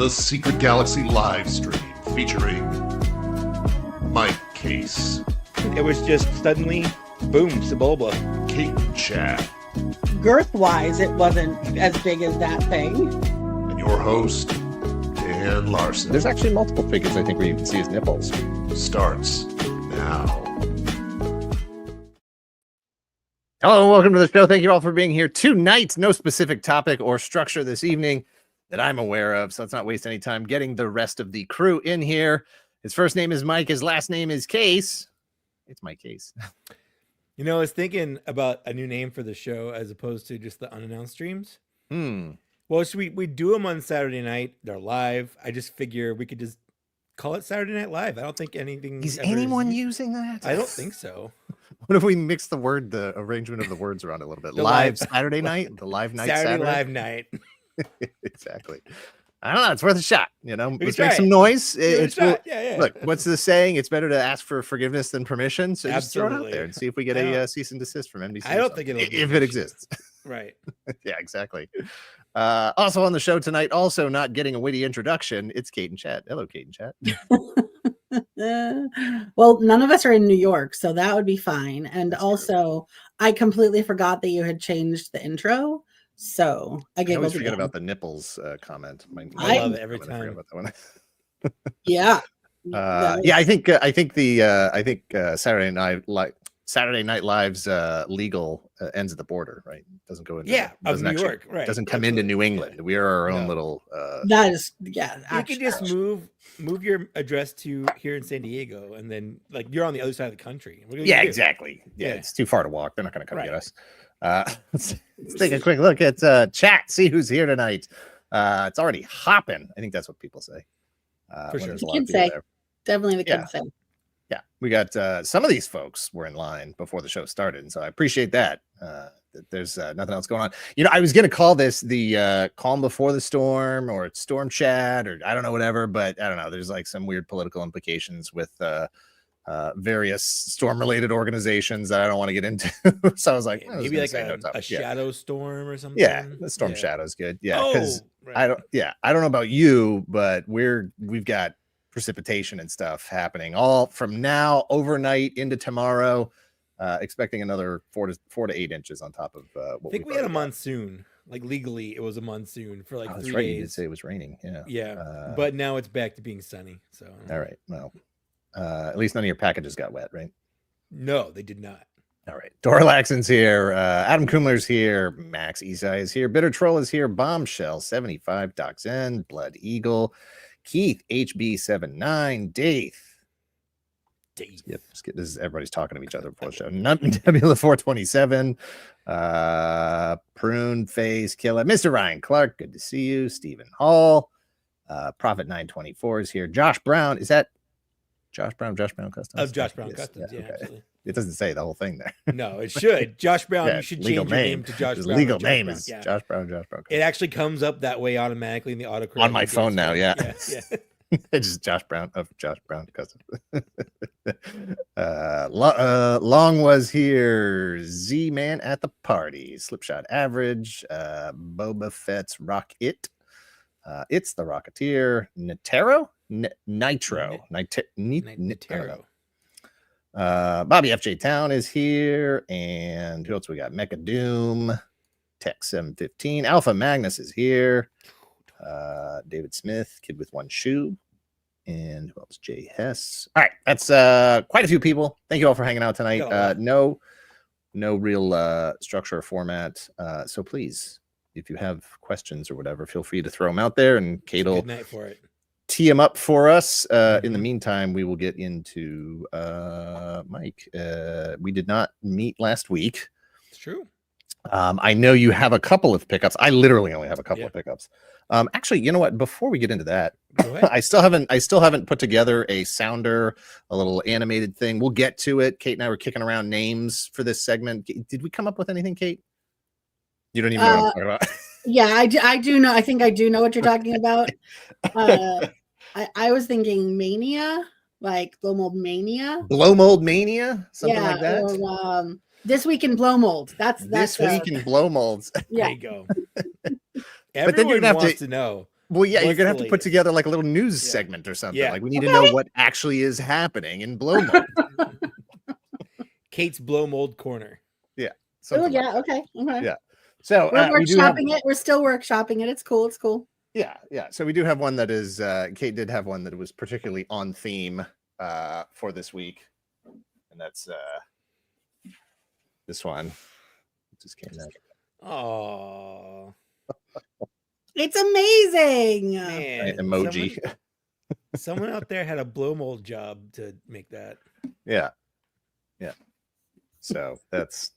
the Secret Galaxy live stream featuring Mike Kaess, It was just suddenly, boom, Sebulba. Kate-in-chat, Girth-wise, it wasn't as big as that thing. and your host, Dan Larson. There's actually multiple figures I think where you can see his nipples. Starts now. Hello and welcome to the show. Thank you all for being here tonight. No specific topic or structure this evening that I'm aware of, so let's not waste any time getting the rest of the crew in here. His first name is Mike. His last name is Kaess. It's Mike Kaess. You know, I was thinking about a new name for the show as opposed to just the unannounced streams. Well, should we do them on Saturday night? They're live. I just figure we could just call it Saturday Night Live. I don't think anything. Is anyone using that? I don't think so. What if we mix the arrangement of the words around a little bit? The Live live- Saturday night, the live night Saturday Saturday. Live Night. Exactly. I don't know. It's worth a shot. You know, let's try make some it. noise. Give it a It's shot. Yeah. Look, what's the saying? It's better to ask for forgiveness than permission. So just throw it out Absolutely. there and see if we get a cease and desist from NBC. I don't think it'll be if an it issue. exists. Right. Yeah, exactly. Also on the show tonight, also not getting a witty introduction, it's Kate-in-chat. Hello, Kate-in-chat. Well, none of us are in New York, so that would be fine. And also, I completely forgot that you had changed the intro. So I I always giggled forget again. about the nipples comment. I love it every I forget time. about that one. Yeah. Yeah, I think Saturday Night Live's legal ends at the border, right? Doesn't go into Yeah, of doesn't New actually- York, right. Doesn't come into New England. We are our own No. little. That is, yeah. You actually- could just move your address to here in San Diego, and then like you're on the other side of the country. What are you Yeah, gonna do? exactly. Yeah, Yeah. it's too far to walk. They're not going to come Right. get us. Let's take a quick look at chat. See who's here tonight. It's already hopping. I think that's what people say. For when sure. there's The a lot of kids people say. there. Definitely the Yeah. kids say. Yeah, we got some of these folks were in line before the show started, and so I appreciate that. That there's nothing else going on. You know, I was going to call this the calm before the storm or storm chat or I don't know, whatever, but I don't know. There's like some weird political implications with various storm related organizations that I don't want to get into. So I was like, Yeah, I was maybe gonna like say no a topic. shadow storm or something. Yeah, the storm shadow's good. Yeah, because right. I don't know about you, but we've got precipitation and stuff happening all from now overnight into tomorrow. Expecting another 4 to 8 inches on top of what I think we we've had a already got. monsoon. Like legally, it was a monsoon for like Oh, that's 3 right. You did days. say it was raining. Yeah. Yeah, but now it's back to being sunny. So All right. Well, at least none of your packages got wet, right? no, they did not. All right. Dora Laxon's here. Adam Kumler's here. Max Esai is here. Bitter Troll is here. Bombshell 75. Doc Zen. Blood Eagle. Keith HB79. Dave. Yep. This is everybody's talking to each other before the show. Nebula 427. Prune Face Killer. Mr. Ryan Clark. Good to see you. Stephen Hall. Prophet 924 is here. Josh Brown. Is that Josh Brown? Josh Brown Customs? Of Josh Brown Yes. Customs, yeah, okay. absolutely. It doesn't say the whole thing there. No, it should. Josh Brown, Yeah, you should legal change your name to Josh His Brown. legal or Josh name Brown. is Yeah. Josh Brown. Josh Brown. It actually comes up that way automatically in the autocorrect. On my phone now, yeah. Yeah. It's just Josh Brown of Josh Brown Customs. Long was here. Z Man at the party. Slipshot average. Boba Fett's Rock It. It's the Rocketeer. Nitero. Nitro. Nitero. Bobby FJ Town is here, and who else we got? Mecha Doom, Tech 715, Alpha Magnus is here. David Smith, Kid with One Shoe, and who else? Jay Hess. All right, that's quite a few people. Thank you all for hanging out tonight. No real structure or format. So please, if you have questions or whatever, feel free to throw them out there, and Kate will Good night for it. tee them up for us. In the meantime, we will get into Mike. We did not meet last week. It's true. I know you have a couple of pickups. I literally only have a couple Yeah. of pickups. Actually, you know what? Before we get into that, Go ahead. I still haven't put together a sounder, a little animated thing. We'll get to it. Kate and I were kicking around names for this segment. Did we come up with anything, Kate? You don't even know what I'm talking about. Yeah, I do know. I think I do know what you're talking about. I was thinking mania, like blow mold mania. Blow mold mania, something like that. Or, this week in blow mold. That's This week in blow molds. There yeah. you go. But then you're Everyone gonna have wants to know. Well, yeah, you're What's gonna the have to put latest? together like a little news Yeah. segment or something. Yeah. Like we need to know what actually is happening in blow mold. Kate's blow mold corner. Oh Something like yeah, okay. Yeah. So We're we do have, workshopping it. We're still workshopping it. It's cool. It's cool. yeah. So we do have one that is Kate did have one that was particularly on theme for this week, and that's this one. It just came out. Oh It's amazing. man, Emoji. Someone out there had a blow mold job to make that. Yeah. So that's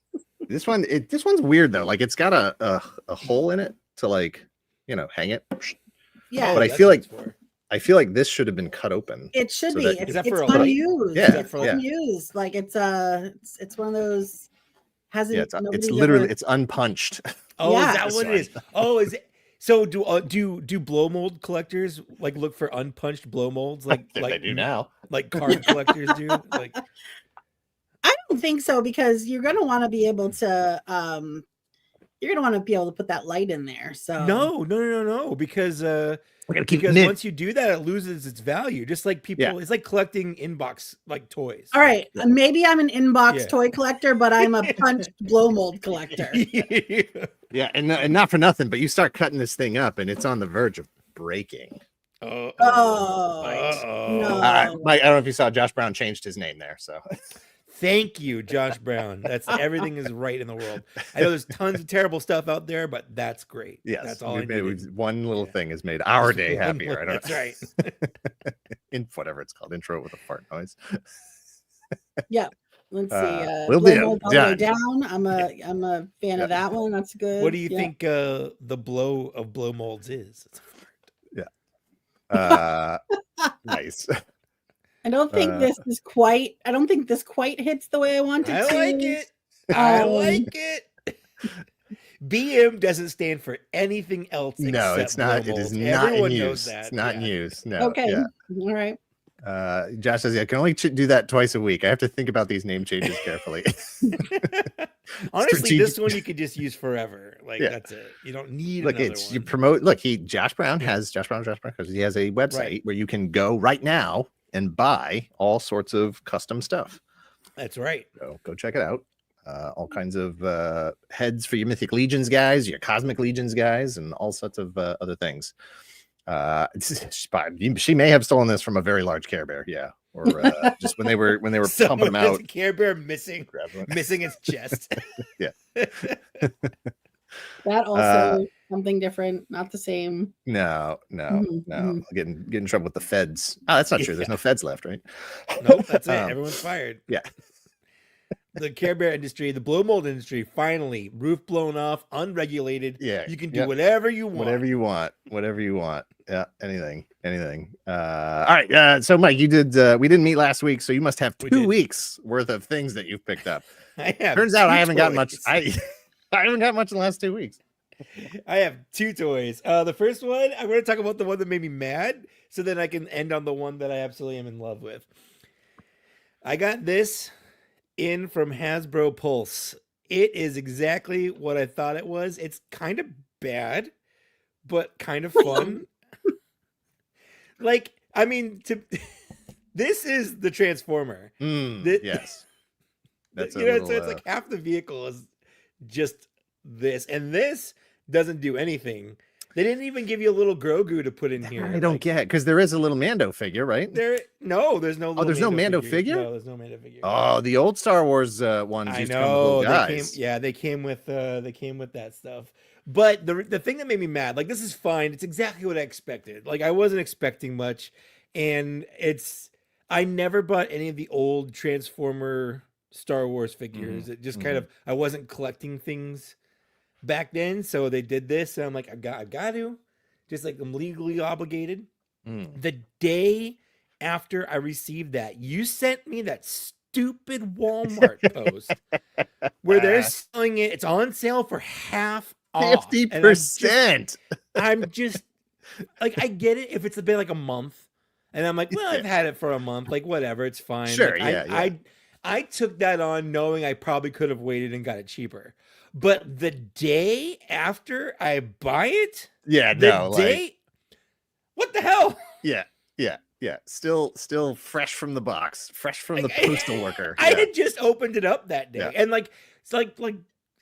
this one. This one's weird though. Like it's got a hole in it to like hang it. Yeah, But I that's feel what like- it's for. I feel like this should have been cut open. it should So be. that- It's, Is that for it's a light? unused. Yeah, It's yeah. unused. Like it's one of those hasn't. Yeah, it's nobody's literally ever- it's unpunched. Oh, Yeah. is that what it is? Oh, is it? So do blow mold collectors like look for unpunched blow molds like they do now. like card collectors do? Like I don't think so because you're gonna want to be able to put that light in there. So no, because We're gonna keep it because mint. once you do that, it loses its value. Just like people, Yeah. it's like collecting inbox like toys. All right, maybe I'm an inbox Yeah. toy collector, but I'm a punched blow mold collector. Yeah, and not for nothing, but you start cutting this thing up, and it's on the verge of breaking. Oh, Uh-oh. no. Mike, I don't know if you saw Josh Brown changed his name there. So Thank you, Josh Brown. That's everything is right in the world. I know there's tons of terrible stuff out there, but that's great. yes, That's all I we've made- needed. one little Yeah. thing has made our day One happier. more- I don't That's know. right. In whatever it's called, intro with a fart noise. Let's see. Will blow do. mold all the way Done. down. I'm a fan Yeah. of that one. That's good. What do you Yeah. think the blow of blow molds is? It's a fart. Nice. I don't think this is quite. I don't think this quite hits the way I want it I to. like it. I Um, like it. BM doesn't stand for anything else. No, except it's not. blow It is molds. not Everyone in knows use. that. It's not in yeah. use. No. Okay. Yeah. All right. Josh says, I can only do that twice a week. I have to think about these name changes carefully. Honestly, Strategic- this one you could just use forever. Like Yeah. that's it. You don't need Look, another it's one. you promote. Look, Josh Brown Yeah. has because he has a website Right. where you can go right now and buy all sorts of custom stuff. That's right. So go check it out. All kinds of heads for your Mythic Legions guys, your Cosmic Legions guys, and all sorts of other things. She may have stolen this from a very large Care Bear, yeah, or just when they were pumping Someone them has out. a Care Bear missing Grab one. missing its chest. That also something different, not the same. No, Mhm, mhm. get in trouble with the feds. Oh, that's not true. There's Yeah. no feds left, right? Nope, that's it. Um, Everyone's fired. yeah. The Care Bear industry, the blow mold industry, finally roof blown off, unregulated. Yeah, You can do yep. whatever you want. Whatever you want. Yeah, anything. All right. So Mike, you did. We didn't meet last week, so you must have We 2 did. weeks worth of things that you've picked up. I have Turns out I two haven't got much. toys. I haven't got much in the last 2 weeks. I have 2 toys. The first one, I'm going to talk about the one that made me mad, so then I can end on the one that I absolutely am in love with. I got this in from Hasbro Pulse. It is exactly what I thought it was. It's kind of bad, but kind of fun. Like, I mean, this is the Transformer. Yes, that's So a it's little, like half the vehicle is just this, and this doesn't do anything. They didn't even give you a little Grogu to put in here. I don't Like, get because there is a little Mando figure, right? there's no. there's no Mando figure? No, there's no Mando figure. Oh, the old Star Wars ones I used to come with know. little They guys. came with that stuff. But the thing that made me mad, like this is fine. It's exactly what I expected. Like I wasn't expecting much, and I never bought any of the old Transformer Star Wars figures. It just kind of I wasn't collecting things back then, so they did this, and I'm like, I got to, just like I'm legally obligated. The day after I received that, you sent me that stupid Walmart post where they're selling it. It's on sale for half off. 50%. I'm just like, I get it if it's been like a month, and I'm like, well, I've had it for a month, like whatever, it's fine. Sure, Like, I took that on knowing I probably could have waited and got it cheaper. But the day after I buy it, Yeah, the no, like day what the hell? Yeah. Still fresh from the box, fresh from the postal worker. I had just opened it up that day, Yeah. and like it's like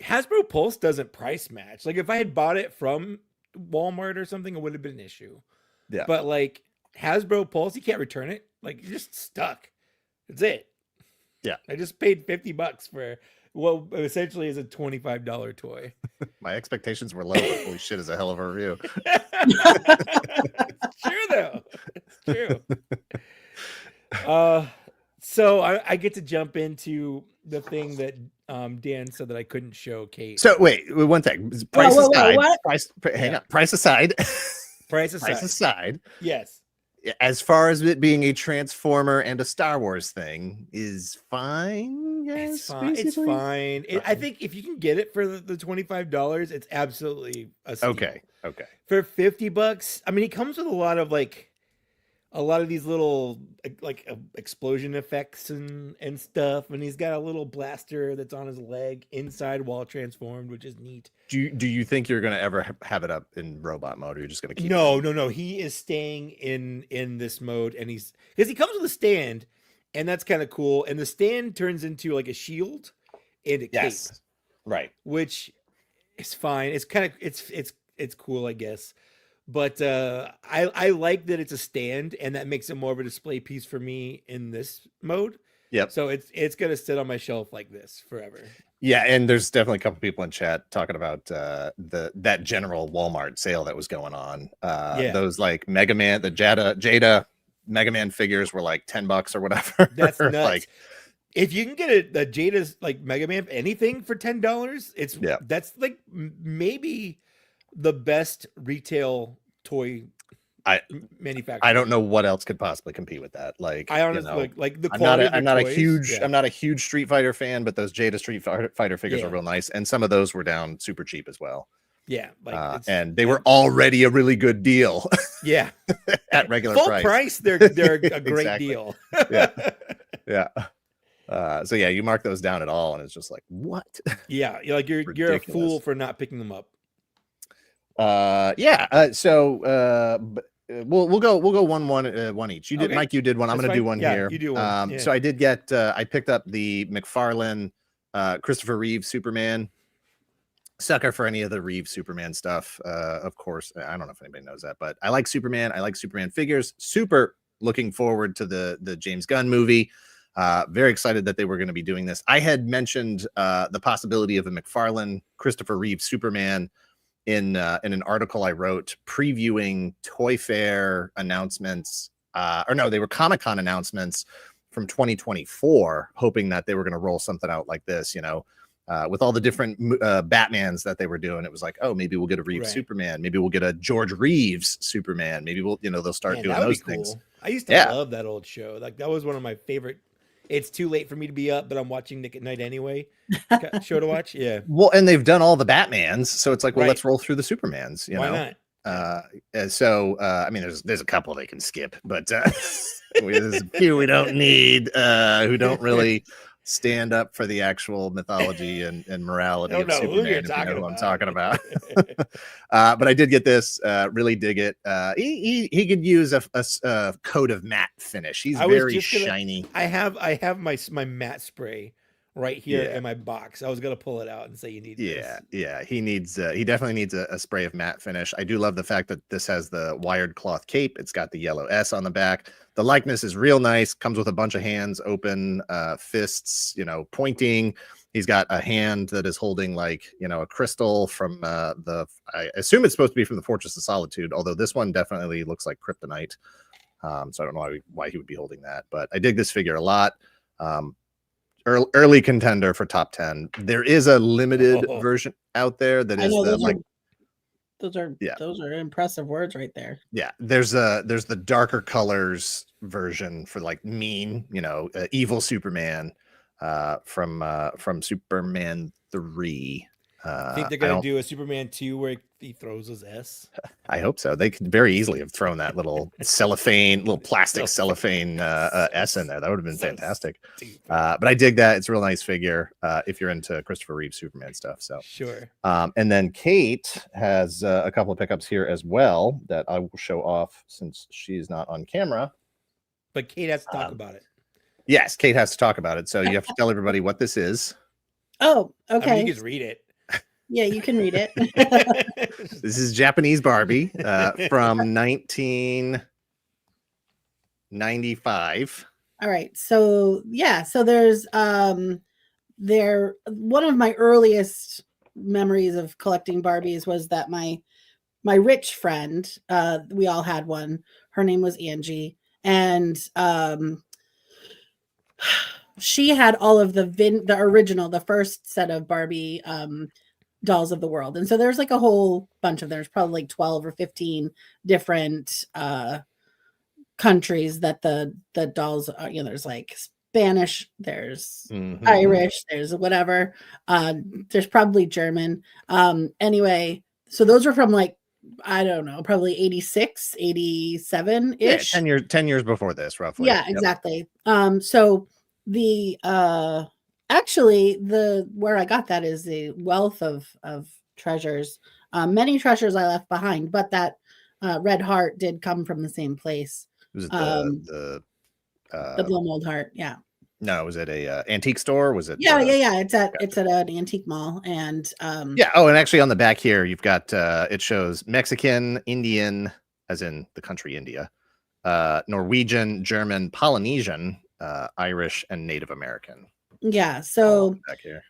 Hasbro Pulse doesn't price match. Like if I had bought it from Walmart or something, it would have been an issue. Yeah. But like Hasbro Pulse, you can't return it. Like you're just stuck. That's it. Yeah. I just paid $50 for what essentially is a $25 toy. My expectations were low, but holy shit, is a hell of a review. It's true though. It's true. So I get to jump into the thing that Dan said that I couldn't show Kate. So wait, one thing. Price whoa, aside. what? Hang on. Price aside. Price aside. Price aside. Yes. As far as it being a Transformer and a Star Wars thing is fine. Yes, It's fine. It's basically. fine. I think if you can get it for the $25, it's absolutely a steal. Okay. For $50, I mean, he comes with a lot of these little explosion effects and stuff, and he's got a little blaster that's on his leg inside while transformed, which is neat. Do you think you're gonna ever have it up in robot mode, or you're just gonna keep No. it? He is staying in this mode, and because he comes with a stand, and that's kind of cool. And the stand turns into like a shield and a cape, Right. which is fine. It's kind of it's cool, I guess. But I like that it's a stand, and that makes it more of a display piece for me in this mode. Yep. So it's gonna sit on my shelf like this forever. Yeah, and there's definitely a couple people in chat talking about that general Walmart sale that was going on. Those like Mega Man, the Jada Mega Man figures were like $10 or whatever. That's nuts. Like, if you can get the Jada's like Mega Man anything for $10, that's like maybe the best retail toy manufacturer. I don't know what else could possibly compete with that. Like, I honestly like the I'm quality. not a toys, huge I'm not a huge Street Fighter fan, but those Jada Street Fighter figures are real nice, and some of those were down super cheap as well. Yeah, and they were already a really good deal. Yeah, at regular full price. They're a great Exactly. deal. Yeah. So yeah, you mark those down at all, and it's just like, what? Yeah, you're a Ridiculous. fool for not picking them up. We'll go one each. You did, Okay. Mike. You did one. I'm That's gonna do fine. one Yeah, here. you do one. Yeah. So I did get. I picked up the McFarlane, Christopher Reeve Superman. Sucker for any of the Reeve Superman stuff. Of course, I don't know if anybody knows that, but I like Superman. I like Superman figures. Super looking forward to the James Gunn movie. Very excited that they were going to be doing this. I had mentioned the possibility of a McFarlane Christopher Reeve Superman in an article I wrote previewing Toy Fair announcements, or no, they were Comic-Con announcements from 2024, hoping that they were going to roll something out like this, with all the different Batmans that they were doing. It was like, oh, maybe we'll get a Reeves Superman, maybe we'll get a George Reeves Superman, maybe we'll, they'll start doing those things. I used to love that old show. Like that was one of my favorite. It's too late for me to be up, but I'm watching Nick at Night anyway. Show to watch. Yeah. Well, and they've done all the Batmans, so it's like, well, let's roll through the Supermans. Why not? I mean, there's a couple they can skip, but there's a few we don't need, who don't really stand up for the actual mythology and morality of Superman. If you know who I'm talking about. But I did get this. Really dig it. He could use a coat of matte finish. He's very shiny. I have my matte spray right here in my box. I was gonna pull it out and say you need this. Yeah. He definitely needs a spray of matte finish. I do love the fact that this has the wired cloth cape. It's got the yellow S on the back. The likeness is real nice. Comes with a bunch of hands open, fists, pointing. He's got a hand that is holding like, a crystal from I assume it's supposed to be from the Fortress of Solitude, although this one definitely looks like kryptonite. So I don't know why he would be holding that, but I dig this figure a lot. Early contender for top 10. There is a limited version out there that is those are impressive words right there. Yeah, there's the darker colors version for like mean, evil Superman from Superman 3. Think they're gonna do a Superman 2 where he throws his S? I hope so. They could very easily have thrown that little little plastic cellophane S in there. That would have been fantastic. But I dig that. It's a real nice figure if you're into Christopher Reeve Superman stuff. So sure. And then Kate has a couple of pickups here as well that I will show off since she's not on camera. But Kate has to talk about it. Yes, Kate has to talk about it. So you have to tell everybody what this is. Oh, okay. I mean, you can read it. Yeah, you can read it. This is Japanese Barbie from 1995. All right. So yeah, so there's there one of my earliest memories of collecting Barbies was that my rich friend, we all had one. Her name was Angie, and she had all of the original, the first set of Barbie dolls of the world. And so there's like a whole bunch of them. There's probably like 12 or 15 different countries that the dolls are, you know, there's like Spanish, there's Irish, there's whatever. There's probably German. Anyway, so those are from like, I don't know, probably 86, 87 ish. Yeah, 10 years before this, roughly. Yeah, exactly. So the actually, where I got that is a wealth of treasures. Many treasures I left behind, but that red heart did come from the same place. Was it the blow mold heart? Yeah. No, was it a antique store? Was it? Yeah. It's at an antique mall, and yeah. Oh, and actually on the back here, you've got it shows Mexican, Indian, as in the country India, Norwegian, German, Polynesian, Irish, and Native American. Yeah, so back here.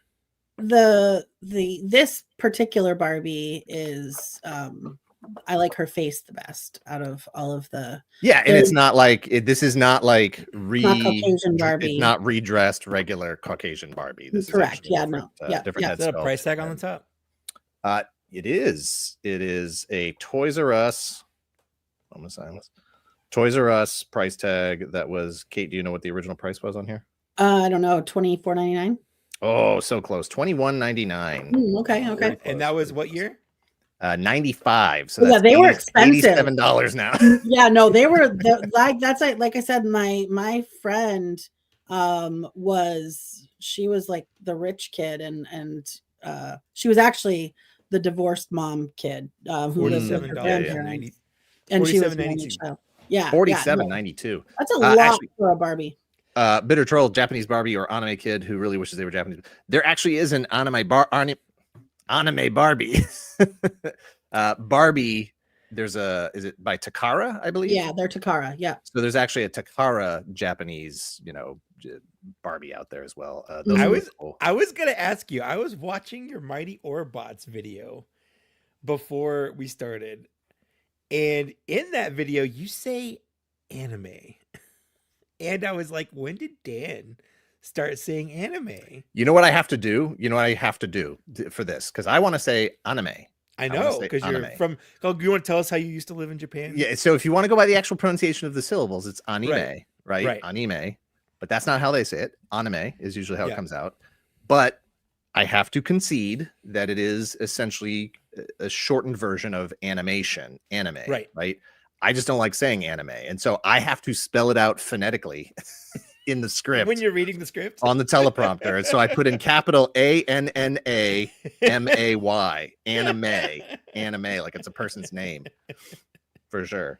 This particular Barbie is I like her face the best out of all of the. Yeah, and it's not like this is not like not Caucasian Barbie. It's not redressed regular Caucasian Barbie. This correct. Is Yeah, different, different head Is that a price tag on the top? It is. It is a Toys R Us. Almost silence. Toys R Us price tag. That was Kate. Do you know what the original price was on here? I don't know, $24.99. Oh, so close. $21.99. Okay. And that was what year? 95. So that's they were expensive. $87 now. Yeah, no, they were like I said, my friend she was like the rich kid, and she was actually the divorced mom kid who lived with her grandparents, and she was yeah, $47.92. That's a lot actually, for a Barbie. Bitter Troll, Japanese Barbie or anime kid who really wishes they were Japanese. There actually is an anime Barbie. Barbie, is it by Takara, I believe? Yeah, they're Takara. Yeah. So there's actually a Takara Japanese, Barbie out there as well. I was gonna ask you. I was watching your Mighty Orbots video before we started, and in that video you say anime. And I was like, when did Dan start saying anime? You know what I have to do? You know what I have to do for this? Because I want to say anime. I know, because you're from... Oh, you want to tell us how you used to live in Japan? Yeah, so if you want to go by the actual pronunciation of the syllables, it's anime, right? Right. Anime. But that's not how they say it. Anime is usually how it comes out. But I have to concede that it is essentially a shortened version of animation, anime, right? I just don't like saying anime. And so I have to spell it out phonetically in the script. When you're reading the script? On the teleprompter. And so I put in capital ANNAMAY, anime, like it's a person's name for sure.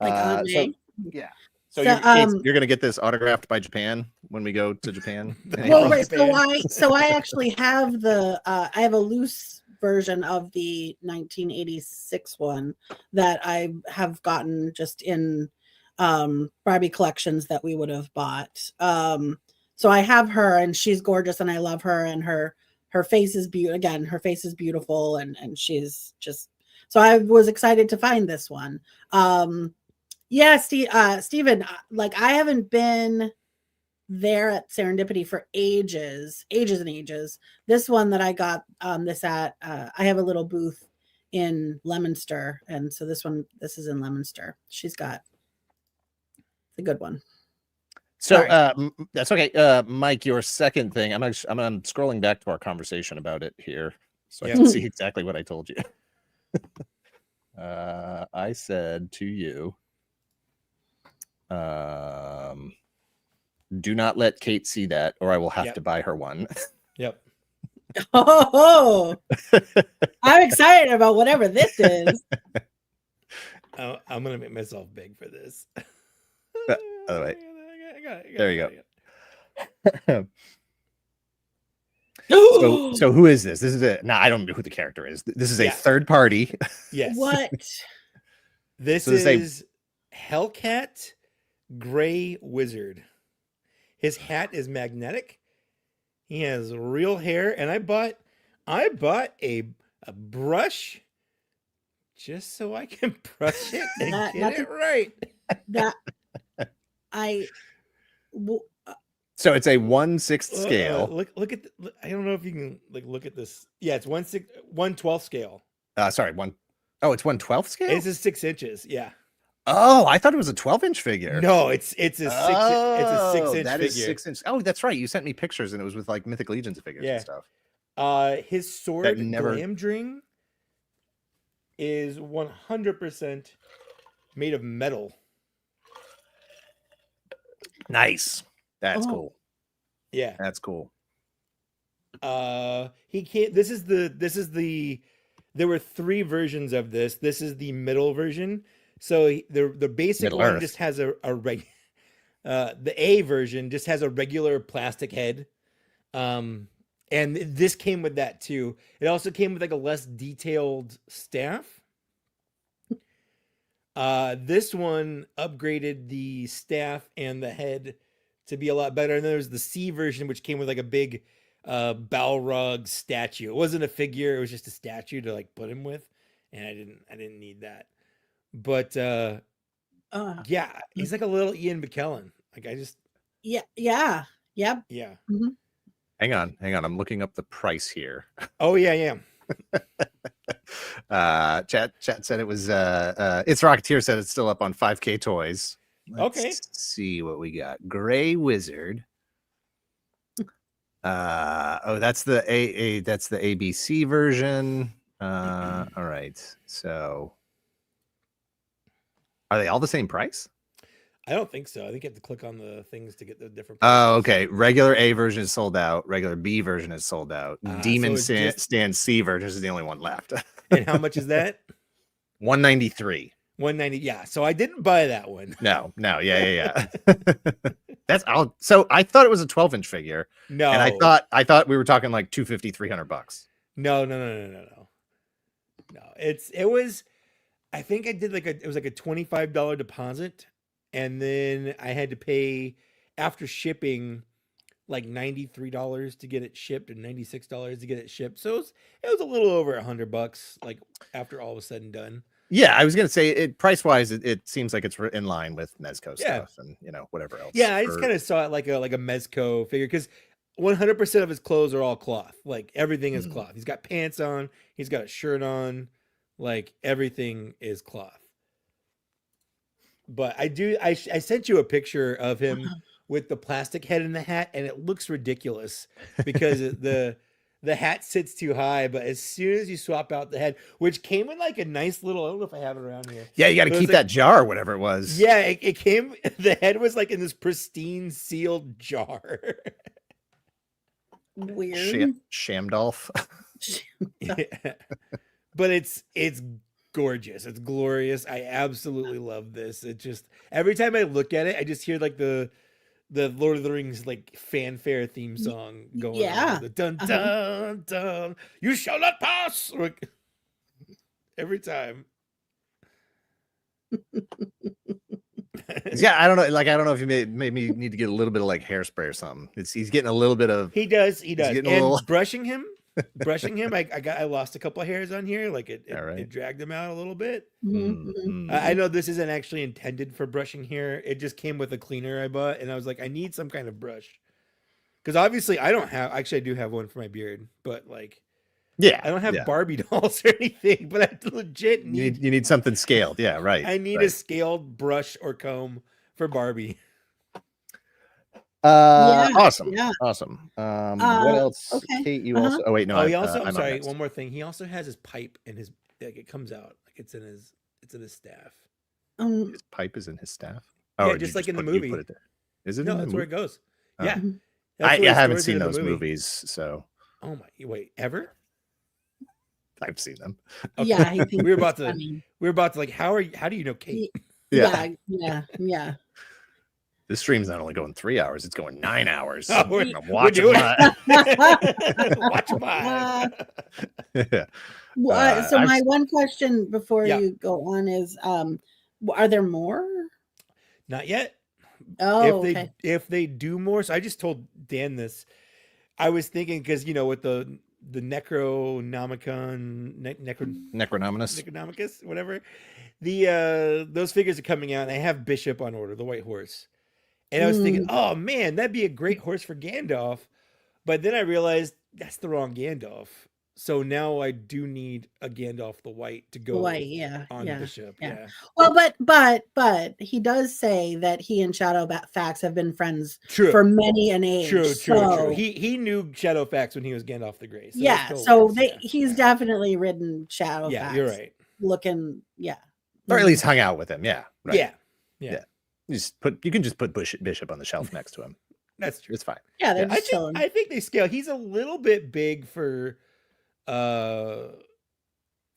Like yeah. So you're going to get this autographed by Japan when we go to Japan? Well, right. So I actually have I have a loose version of the 1986 one that I have gotten just in Barbie collections that we would have bought. So I have her, and she's gorgeous, and I love her, and her face is beautiful. Her face is beautiful, and she's just, so I was excited to find this one. Yeah, Steven, like I haven't been there at Serendipity for ages and ages. This one that I got this at, I have a little booth in Leominster, and so this is in Leominster. It's a good one. So that's okay. Mike, your second thing, I'm scrolling back to our conversation about it here. so I Yeah. can see exactly what I told you. I said to you, do not let Kate see that, or I will have Yep. to buy her one. Yep. Oh, I'm excited about whatever this is. I'm gonna make myself big for this. By the way, there you go. So who is this? This is a I don't know who the character is. This is a third party. Yes. What? This So this is Hellcat Gray Wizard. His hat is magnetic. He has real hair, and I bought a brush just so I can brush it and get it right. That So it's a 1/6 scale. Look at I don't know if you can look at this. Yeah, it's 1/12 scale. Sorry, it's 1/12 scale. It's a 6 inches. Yeah. Oh, I thought it was a 12-inch figure. No, it's a 6 it's a 6 inch that figure. is 6 inch. Oh, that's right. You sent me pictures and it was with like Mythic Legions figures and stuff. His sword Glamdring is 100% made of metal. Nice. That's cool. Yeah. That's cool. He can't there were 3 versions of this. This is the middle version. So the basic Middle one Earth. just has the A version just has a regular plastic head. And this came with that too. It also came with like a less detailed staff. This one upgraded the staff and the head to be a lot better. And then there's the C version, which came with like a big Balrog statue. It wasn't a figure, it was just a statue to like put him with. And I didn't need that. But yeah, he's like a little Ian McKellen. Like I just yeah. Mm-hmm. Hang on. I'm looking up the price here. Oh yeah. Chat said it was it's Rocketeer said it's still up on 5K Toys. Let's see what we got. Gray Wizard. That's the ABC version. All right. So are they all the same price? I don't think so. I think you have to click on the things to get the different prices. prices. Oh, okay. Regular A version is sold out. Regular B version is sold out. Demon Stand C version is the only one left. And how much is that? $193. 190. Yeah. So I didn't buy that one. No. Yeah. So I thought it was a 12-inch figure. No. And I thought we were talking like $250-$300. No. It was. I think I did it was like a $25 deposit, and then I had to pay after shipping like $93 to get it shipped and $96 to get it shipped. So it was a little over $100 like after all was said and done. Yeah, I was gonna say price wise, it seems like it's in line with Mezco stuff and whatever else. Yeah, I just kind of saw it like a Mezco figure because 100% of his clothes are all cloth. Like everything is cloth. He's got pants on. He's got a shirt on. Like everything is cloth. But I sent you a picture of him with the plastic head and the hat, and it looks ridiculous because the hat sits too high. But as soon as you swap out the head, which came in like a nice little, I don't know if I have it around here. Yeah, you got to keep that jar or whatever it was. Yeah, it came. The head was like in this pristine sealed jar. Weird. Shamdolf. Yeah. But it's gorgeous. It's glorious. I absolutely love this. It just every time I look at it, I just hear like the Lord of the Rings like fanfare theme song going. Yeah. The dun dun dun. You shall not pass. Every time. Yeah, I don't know. Like, I don't know if you maybe need to get a little bit of like hairspray or something. He's getting a little bit of. He does. And brushing him, I lost a couple of hairs on here. Like it dragged him out a little bit. Mm-hmm. I know this isn't actually intended for brushing hair. It just came with a cleaner I bought, and I was like, I need some kind of brush. Because obviously I don't have. Actually, I do have one for my beard, but like. Yeah, I don't have Barbie dolls or anything, but I legit need you need something scaled. Yeah, right. I need a scaled brush or comb for Barbie. Awesome. yeah. Awesome. What else? Okay. Kate, you also. Oh wait, no. Oh, he also. I'm I'm sorry. next. One more thing. He also has his pipe in his. Like it comes out. Like it's in his staff. His pipe is in his staff. Oh, Yeah, or just you like in the you movie. put it there. Is it? No, in the that's where it movie? goes. Oh. Yeah. Mhm. That's I where he haven't stores it seen in the those movie. movies, so Oh my! Wait, ever? I've seen them. Okay. Yeah, he thinks We were it's about to. funny. We were about to like. How do you know Kate? Yeah. This stream's not only going 3 hours; it's going 9 hours. Oh, I'm we're watching doing live. it. Watch mine. Yeah. So I've- my one question before Yeah. you go on is, are there more? Not yet. Oh, if they okay. if they do more, so I just told Dan this. I was thinking because with the Necronomicon, Necronominus. whatever. The those figures are coming out, and they have Bishop on order, the white horse. And I was thinking, oh man, that'd be a great horse for Gandalf. But then I realized that's the wrong Gandalf. So now I do need a Gandalf the White to go on Bishop. Yeah. Well, but he does say that he and Shadowfax have been friends True. for many an age. True. He knew Shadowfax when he was Gandalf the Grey. So he's definitely ridden Shadowfax. Yeah, you're right. Looking, Or at least hung out with him. Yeah. Right. Yeah. You can just put Bishop on the shelf next to him. That's true. It's fine. Yeah, they're just chilling. I think they scale. He's a little bit big for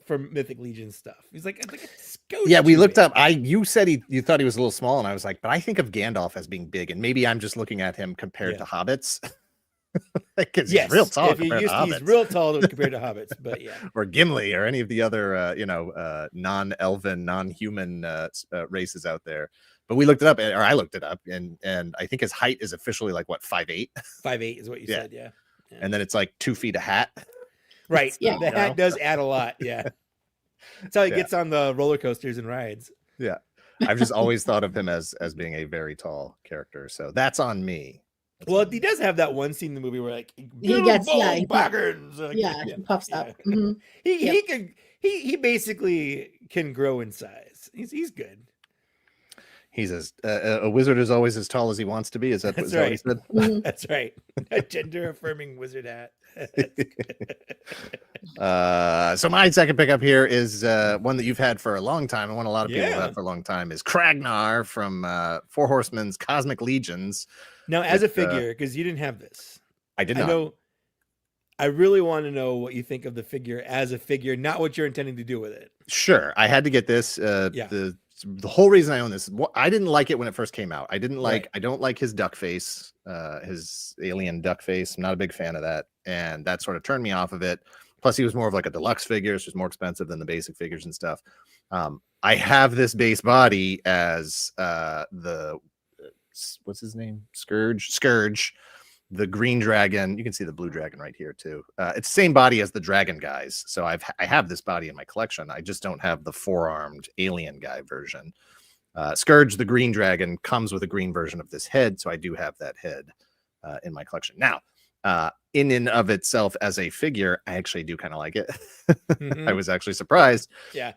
Mythic Legion stuff. He's like a skosh Yeah, we too looked big. up. You said you thought he was a little small, and I was like, but I think of Gandalf as being big, and maybe I'm just looking at him compared to hobbits. Because he's real tall compared to hobbits. He's real tall compared to hobbits, but yeah. Or Gimli, or any of the other non-elven, non-human races out there. But we looked it up, or I looked it up, and I think his height is officially like what, 5'8"? 5'8" is what you said, yeah. And then it's like 2 feet a hat. Right. Yeah. The hat does add a lot. Yeah. That's how he gets on the roller coasters and rides. Yeah. I've just always thought of him as being a very tall character. So that's on me. He does have that one scene in the movie where like he gets baggins. He puffs up. Mm-hmm. He basically can grow in size. He's good. He's a wizard is always as tall as he wants to be. Is that what he said? Mm-hmm. That's right. A gender affirming wizard hat. So my second pickup here is one that you've had for a long time, and one a lot of people have had for a long time, is Kragnar from Four Horsemen's Cosmic Legions. Now, as a figure, because you didn't have this, I did not. I really want to know what you think of the figure as a figure, not what you're intending to do with it. Sure, I had to get this. The whole reason I own this, I didn't like it when it first came out. I don't like his duck face, his alien duck face. I'm not a big fan of that, and that sort of turned me off of it. Plus, he was more of like a deluxe figure, it's just more expensive than the basic figures and stuff. I have this base body as what's his name? Scourge, the green dragon. You can see the blue dragon right here too. It's the same body as the dragon guys. So I have this body in my collection. I just don't have the four-armed alien guy version. Scourge, the green dragon, comes with a green version of this head. So I do have that head in my collection. Now, in and of itself as a figure, I actually do kind of like it. Mm-hmm. I was actually surprised. Yeah.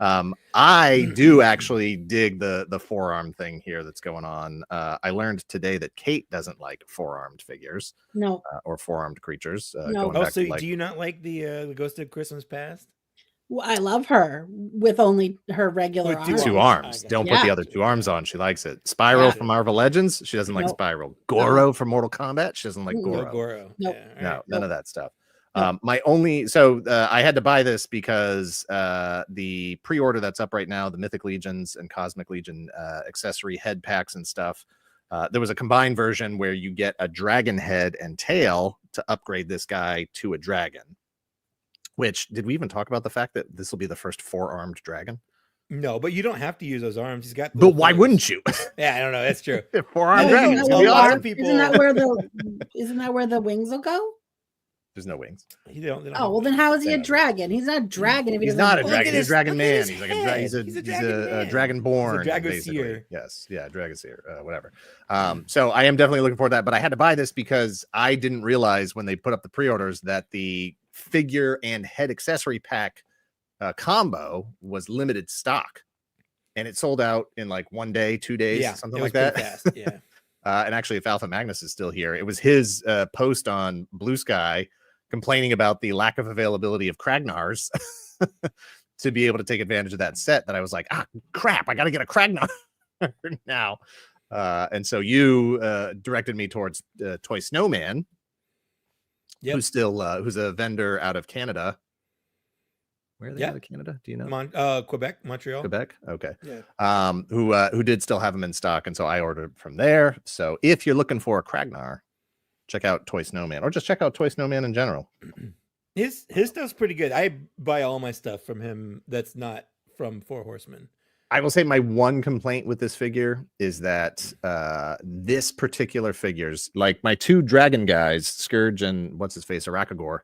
I do actually dig the four-arm thing here that's going on. I learned today that Kate doesn't like four-armed figures. No. Or four-armed creatures. No. Do you not like the Ghost of Christmas Past? Well, I love her with only her regular with two arms. Don't put the other two arms on. She likes it. Spiral from Marvel Legends. She doesn't like Spiral. Goro from Mortal Kombat. She doesn't like Goro. No Goro. Nope. Yeah, none of that stuff. I had to buy this because the pre-order that's up right now, the Mythic Legions and Cosmic Legion accessory head packs and stuff. There was a combined version where you get a dragon head and tail to upgrade this guy to a dragon. Which, did we even talk about the fact that this will be the first four-armed dragon? No, but you don't have to use those arms. He's got. But why wouldn't you? Yeah, I don't know. That's true. Four-armed dragon. Isn't that where the wings will go? There's no wings. They don't well, then how is he a dragon? He's not a dragon if he doesn't. He's not a dragon. He's a dragon man. He's like he's a dragonborn. He's a dragoseer. Yes, yeah, dragoseer. Whatever. So I am definitely looking forward to that. But I had to buy this because I didn't realize when they put up the pre-orders that the figure and head accessory pack combo was limited stock, and it sold out in like 1 day, 2 days, something like that. Fast. Yeah. And actually, if Alpha Magnus is still here, it was his post on Blue Sky complaining about the lack of availability of Kragnars to be able to take advantage of that set that I was like, crap, I got to get a Kragnar now. And so you directed me towards Toy Snowman, who's still who's a vendor out of Canada. Where are they out of Canada? Do you know? Quebec, Montreal. Quebec. Okay. Yeah. Who did still have them in stock, and so I ordered from there. So if you're looking for a Kragnar, check out Toy Snowman, or just check out Toy Snowman in general. His stuff's pretty good. I buy all my stuff from him. That's not from Four Horsemen. I will say my one complaint with this figure is that this particular figures, like my two dragon guys, Scourge and what's his face, Arakagor,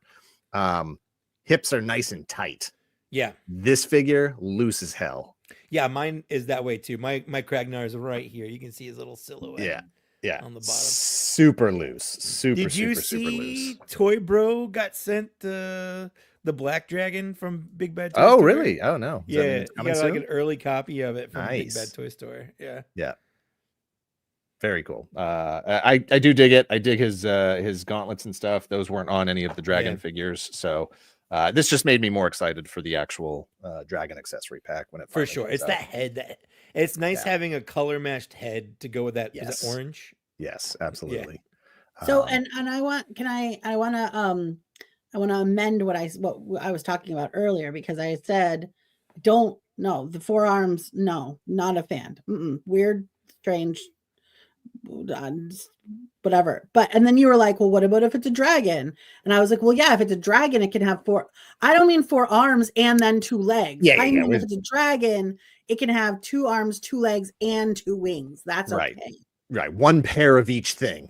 hips are nice and tight. Yeah. This figure, loose as hell. Yeah, mine is that way too. My Kragnar is right here. You can see his little silhouette. Yeah. On the bottom. Super loose. Super loose. Toy Bro got sent the Black Dragon from Big Bad Toy Store? Store? Really? Oh, no. Yeah, you got like an early copy of it from Nice. Big Bad Toy Store. Yeah. Yeah. Very cool. I do dig it. I dig his gauntlets and stuff. Those weren't on any of the dragon figures. So this just made me more excited for the actual dragon accessory pack when it for sure. It's out. That head it's nice having a color matched head to go with that. Yes. Is that orange? Yes, absolutely. Yeah. So and I want to amend what I was talking about earlier, because I said the forearms, no, not a fan. Weird, strange, whatever. And then you were like, well, what about if it's a dragon? And I was like, well, yeah, if it's a dragon, it can have I don't mean 4 arms and then 2 legs. I mean, if it's a dragon, it can have 2 arms, 2 legs, and 2 wings. That's okay. Right. One pair of each thing.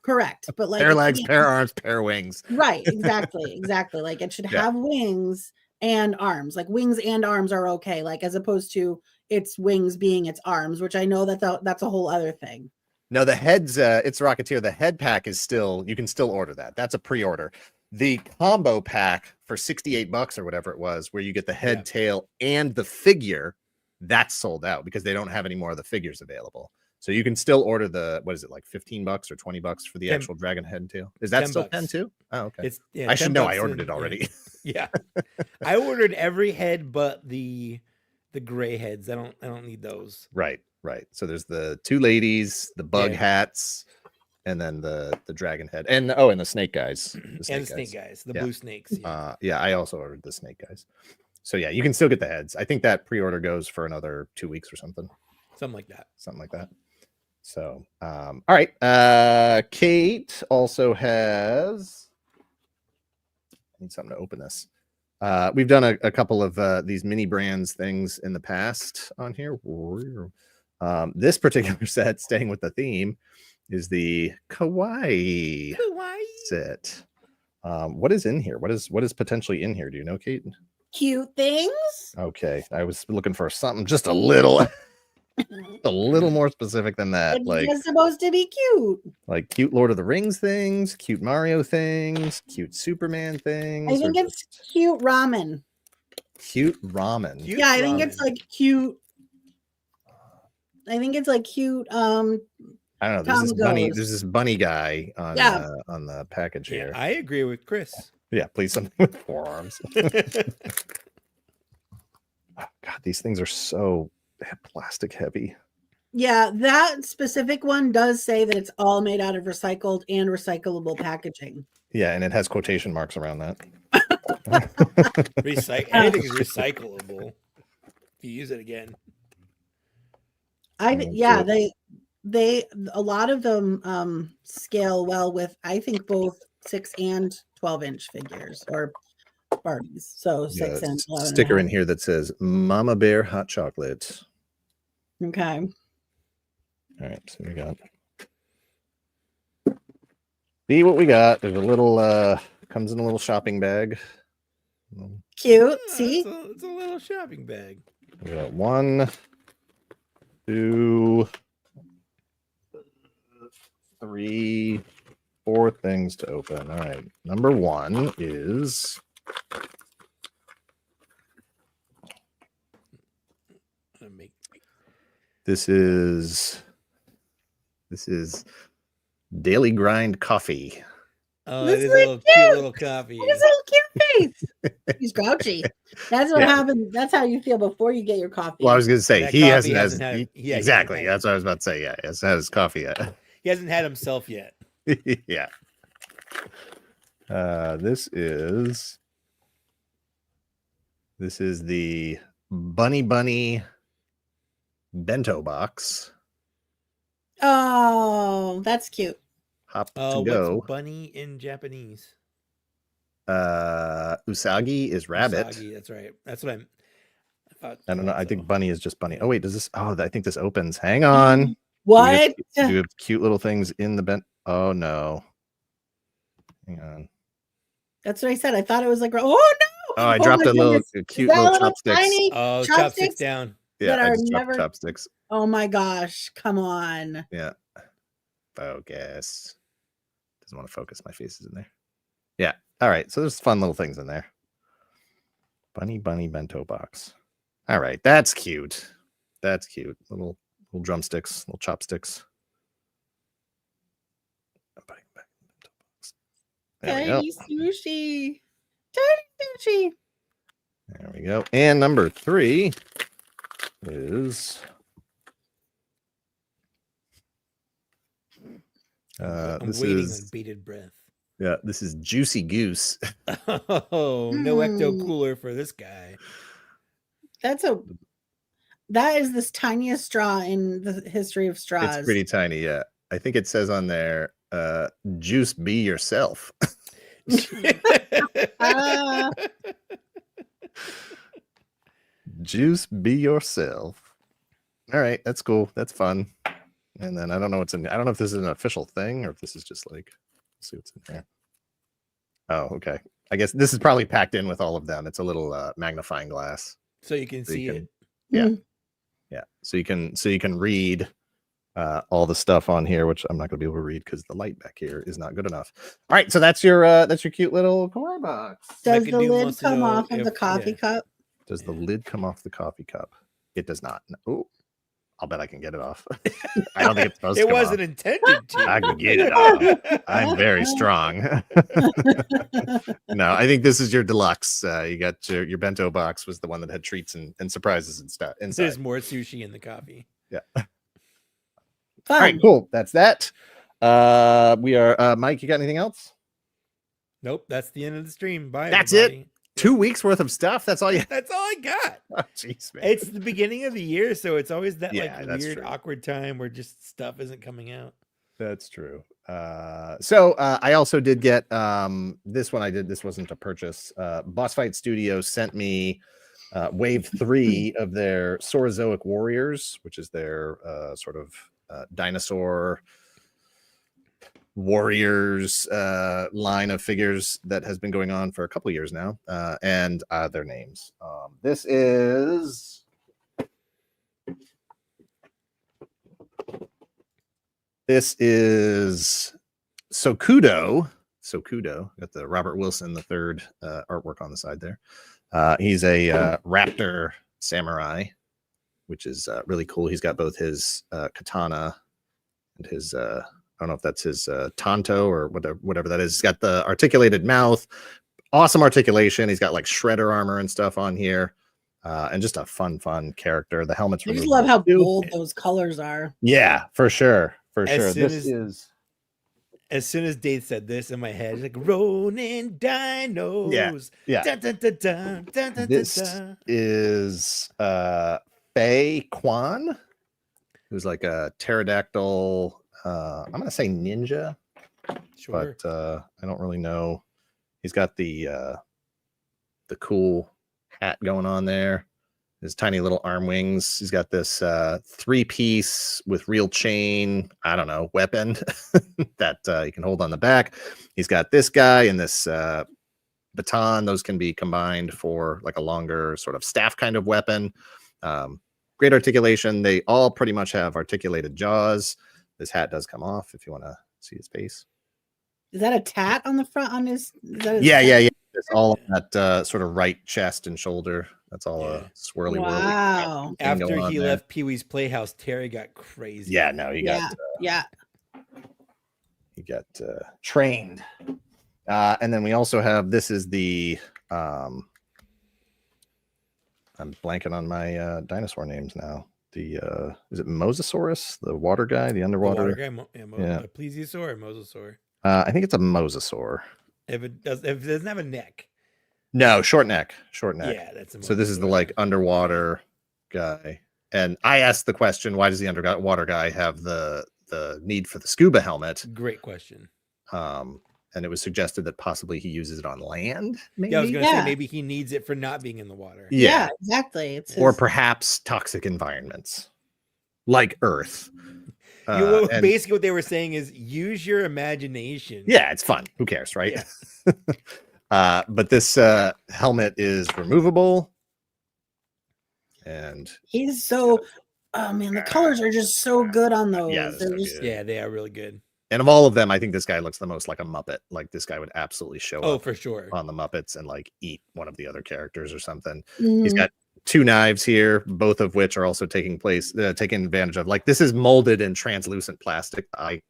Correct. But like pair legs, pair arms, pair wings. Right. Exactly. Like it should have wings and arms. Like wings and arms are okay. Like as opposed to its wings being its arms, which I know that's a whole other thing. No, the heads, it's Rocketeer. The head pack is you can still order that. That's a pre-order. The combo pack for $68 or whatever it was, where you get the head, tail, and the figure, that's sold out because they don't have any more of the figures available. So you can still order what is it, like $15 or $20 for the actual dragon head and tail? Is that still 10 too? Oh, okay. I should know I ordered it already. Yeah. I ordered every head but the gray heads. I don't need those. Right. So there's the 2 ladies, the bug hats, and then the dragon head. And the snake guys. The blue snakes. Yeah. I also ordered the snake guys. So yeah, you can still get the heads. I think that pre-order goes for another 2 weeks or something. Something like that. So, all right. Kate also has. I need something to open this. We've done a couple of these mini brands things in the past on here. This particular set, staying with the theme, is the Kawaii set. What is in here? What is potentially in here? Do you know, Kate? Cute things. Okay, I was looking for something just a little more specific than that. It's supposed to be cute. Like cute Lord of the Rings things, cute Mario things, cute Superman things. I think it's cute ramen. Cute ramen. I think it's like cute. I think it's like cute. I don't know. There's this bunny guy on the package here. I agree with Chris. Yeah, please, something with 4 arms. God, these things are so plastic heavy. Yeah, that specific one does say that it's all made out of recycled and recyclable packaging. Yeah, and it has quotation marks around that. Anything is recyclable if you use it again. They a lot of them scale well with, I think, both 6 and 12-inch figures or Barbies. So 6 and 11. Sticker in here that says Mama Bear Hot Chocolate. Okay. All right, so we got. See what we got. There's a little comes in a little shopping bag. Cute. See? It's a little shopping bag. We got 1, 2, 3, 4 things to open. All right. Number 1 is this is This is Daily Grind Coffee. Oh, This it is is a little cute. cute little coffee. Look at his little cute face. He's grouchy. That's what Yeah. happens. That's how you feel before you get your coffee. Well, I was going to say That he coffee hasn't hasn't had- he hasn't exactly. had- That's what I was about to say. Yeah, he hasn't had his coffee yet. He hasn't had himself yet. Yeah. This is the Bunny bento box. Oh, that's cute. Hop Oh, to go. what's bunny in Japanese? Usagi is rabbit. Usagi, that's right. That's what I thought. I don't know. I so. think bunny is just bunny. Oh wait, does this? Oh, I think this opens. Hang on. What? Do we have cute little things in the bent? Oh no. Hang on. That's what I said. I thought it was like, oh no! Oh, I Oh dropped my a little goodness. a Is cute that little little chopsticks. tiny Oh, chopsticks chopsticks down. Yeah, that I are just dropped never- chopsticks. Oh my gosh! Come on. Yeah. Focus. Doesn't want to focus. My face is in there. Yeah. All right. So there's fun little things in there. Bunny bento box. All right. That's cute. That's cute. Little drumsticks, little chopsticks. There we go. Tiny sushi. Tiny sushi. There we go. And number 3 is I'm this waiting is on bated breath. yeah, this is Juicy Goose. Oh, no ecto Mm. cooler for this guy. That is this tiniest straw in the history of straws. It's pretty tiny, yeah. I think it says on there, juice be yourself. Ah. Juice be yourself. All right, that's cool. That's fun. And then I don't know what's in. I don't know if this is an official thing or if this is just like. Let's see what's in here. Oh, okay. I guess this is probably packed in with all of them. It's a little magnifying glass. So you can So see you it. Yeah, Mm. yeah. So you can read all the stuff on here, which I'm not going to be able to read because the light back here is not good enough. All right, so that's your cute little toy box. Does Mecca the Doom lid wants to come know off of the if- coffee yeah. cup? Does the lid come off the coffee cup? It does not. Oh, I'll bet I can get it off. I don't think it's supposed to It come wasn't off. intended to. I can get it off. I'm very strong. No, I think this is your deluxe. You got your bento box was the one that had treats and surprises and stuff inside. There's more sushi in the coffee. Fun. All right, cool. That's that. We are Mike, you got anything else? Nope, that's the end of the stream. Bye. That's everybody. 2 weeks worth of stuff. That's all you. That's all I got. Oh, jeez, man. It's the beginning of the year, so it's always that Yeah, like that's weird, true. awkward time where just stuff isn't coming out. That's true. So I also did get this one. This wasn't a purchase. Boss Fight Studios sent me wave 3 of their Saurozoic Warriors, which is their sort of dinosaur warriors line of figures that has been going on for a couple of years now, and their names. This is Sokudo. Got the Robert Wilson III artwork on the side there. He's a raptor samurai, which is really cool. He's got both his katana and his I don't know if that's his tanto or whatever that is. He's got the articulated mouth, awesome articulation. He's got like shredder armor and stuff on here, and just a fun character. The helmet's I just removable love how too. bold those colors are. Yeah, for sure. As soon This as- is As soon as Dave said this in my head, it's like Ronin Dinos. yeah. Dun, dun, dun, dun, dun, dun, This dun. is Faye Kwan, who's like a pterodactyl. I'm gonna say ninja, Sure. but I don't really know. He's got the cool hat going on there. His tiny little arm wings. He's got this 3-piece with real chain, I don't know, weapon that he can hold on the back. He's got this guy and this baton. Those can be combined for like a longer sort of staff kind of weapon. Great articulation. They all pretty much have articulated jaws. This hat does come off if you want to see his face. Is that a tat on the front on his? Is that his Yeah. tat? It's all on that sort of right chest and shoulder. That's all Yeah. a swirly whirly Wow. thing After going on he there. left Pee Wee's Playhouse, Terry got crazy. Yeah, no, you got Yeah. get trained. And then we also have, this is the, I'm blanking on my dinosaur names now. The, is it Mosasaurus, the water guy, the underwater? The water guy, a plesiosaur or mosasaur? I think it's a mosasaur. If it doesn't have a neck. No, short neck. Yeah, that's a mosasaur. So this is the like underwater guy. And I asked the question, why does the underwater guy have the need for the scuba helmet? Great question. And it was suggested that possibly he uses it on land. Maybe? Yeah, I was going to say maybe he needs it for not being in the water. Yeah, exactly. Or perhaps toxic environments like Earth. Basically, what they were saying is use your imagination. Yeah, it's fun. Who cares, right? Yeah. But this helmet is removable. And he's so, oh man, the colors are just so good on those. Yeah, Yeah, they are really good. And of all of them, I think this guy looks the most like a Muppet. Like this guy would absolutely show up for sure on the Muppets and like eat one of the other characters or something. Mhm. He's got 2 knives here, both of which are also taking advantage of. Like this is molded in translucent plastic. The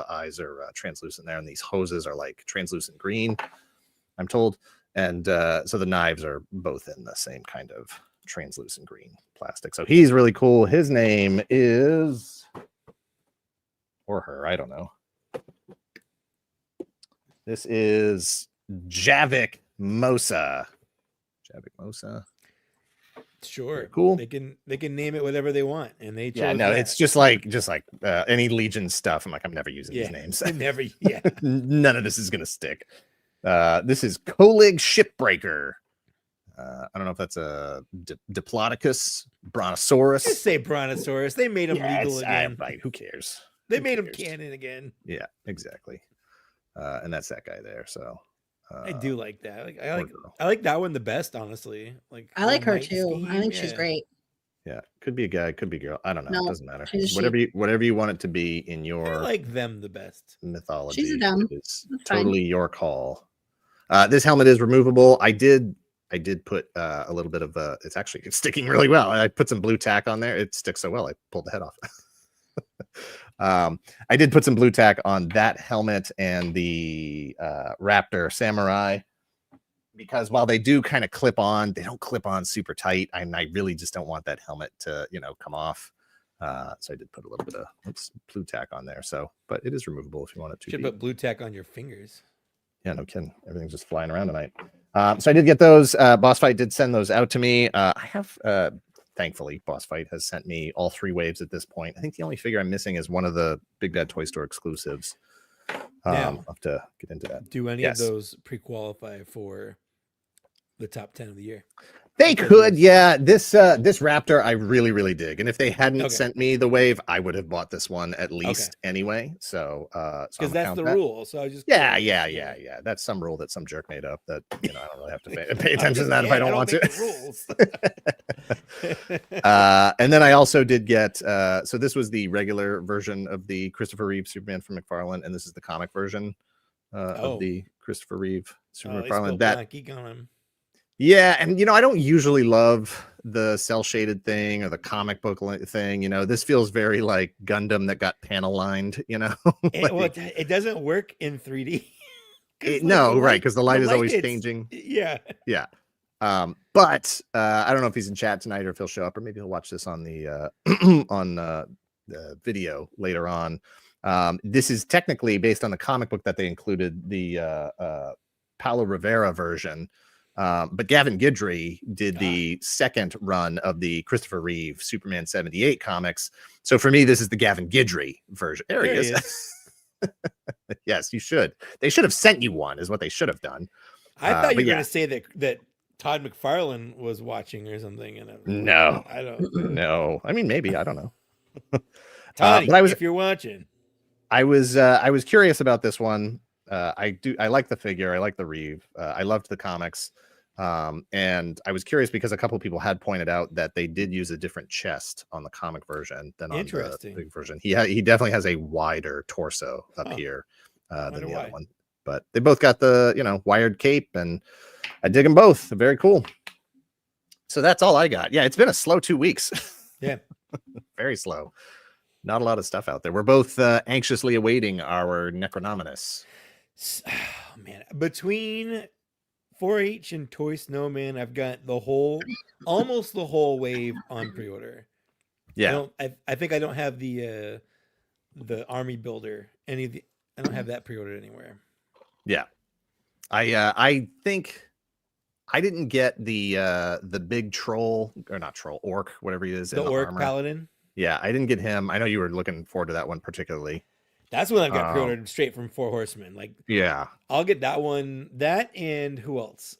eyes are translucent there, and these hoses are like translucent green, I'm told. And so the knives are both in the same kind of translucent green plastic. So he's really cool. His name is, or her, I don't know. This is Javik Mosa. Sure. Very cool. They can name it whatever they want, and they chose it's just like any Legion stuff. I'm like, I'm never using these names. Never. None of this is gonna stick. This is Colig Shipbreaker. I don't know if that's a Diplodocus, Brontosaurus. Just say Brontosaurus. They made him legal again. Right? Who cares? They made him canon again. Yeah, exactly. And that's that guy there. So I do like that. Like I like that one the best, honestly. Like I like her too. I think she's great. Yeah, could be a guy, could be a girl. I don't know. No, it doesn't matter. she's Whatever you want it to be in your I like them the best. mythology. She's a dumb. It's That's totally your call. This helmet is removable. I did put a little bit of it's sticking really well. I put some blue tack on there. It sticks so well. I pulled the head off. I did put some blue tack on that helmet and the Raptor Samurai, because while they do kind of clip on, they don't clip on super tight. And I really just don't want that helmet to, come off. So I did put a little bit of blue tack on there. So, but it is removable if you want it to. Should put blue tack on your fingers. Yeah, no kidding. Everything's just flying around tonight. So I did get those. Boss Fight did send those out to me. I have, thankfully, Boss Fight has sent me all 3 waves at this point. I think the only figure I'm missing is one of the Big Bad Toy Store exclusives. I'll have to get into that. Do any of those pre-qualify for the top 10 of the year? They could, yeah. This Raptor I really, really dig. And if they hadn't sent me the wave, I would have bought this one at least anyway. So because that's the rule. So I just yeah. That's some rule that some jerk made up that I don't really have to pay attention to that if I don't want to. And then I also did get so this was the regular version of the Christopher Reeve Superman from McFarlane, and this is the comic version of the Christopher Reeve Superman McFarlane. Yeah, and I don't usually love the cell shaded thing or the comic book thing. This feels very like Gundam that got panel lined. It doesn't work in 3D. Right, because the light is always changing. Yeah. But I don't know if he's in chat tonight or if he'll show up, or maybe he'll watch this on the on the video later on. This is technically based on the comic book that they included, the Paulo Rivera version. But Gavin Guidry did the second run of the Christopher Reeve Superman 78 comics. So for me, this is the Gavin Guidry version. There he is. Yes, you should. They should have sent you one, is what they should have done. I thought you were going to say that Todd McFarlane was watching or something. No, I don't know. I mean, maybe, I don't know. Todd, if you're watching, I was curious about this one. I like the figure. I like the Reeve. I loved the comics. And I was curious because a couple of people had pointed out that they did use a different chest on the comic version than on the big version. He definitely has a wider torso up here than the other one. But they both got the wired cape, and I dig them both. They're very cool. So that's all I got. Yeah, it's been a slow 2 weeks. Yeah, very slow. Not a lot of stuff out there. We're both anxiously awaiting our Necronominus. Oh, man, between 4-H and Toy Snowman, I've got almost the whole wave on pre-order. Yeah. I think I don't have the army builder. I don't have that pre-ordered anywhere. Yeah. I think I didn't get the big troll, or not troll, orc, whatever he is. The in the orc armor. paladin. Yeah, I didn't get him. I know you were looking forward to that one particularly. That's when I've got pre-ordered straight from Four Horsemen. Like, yeah, I'll get that one. That and who else?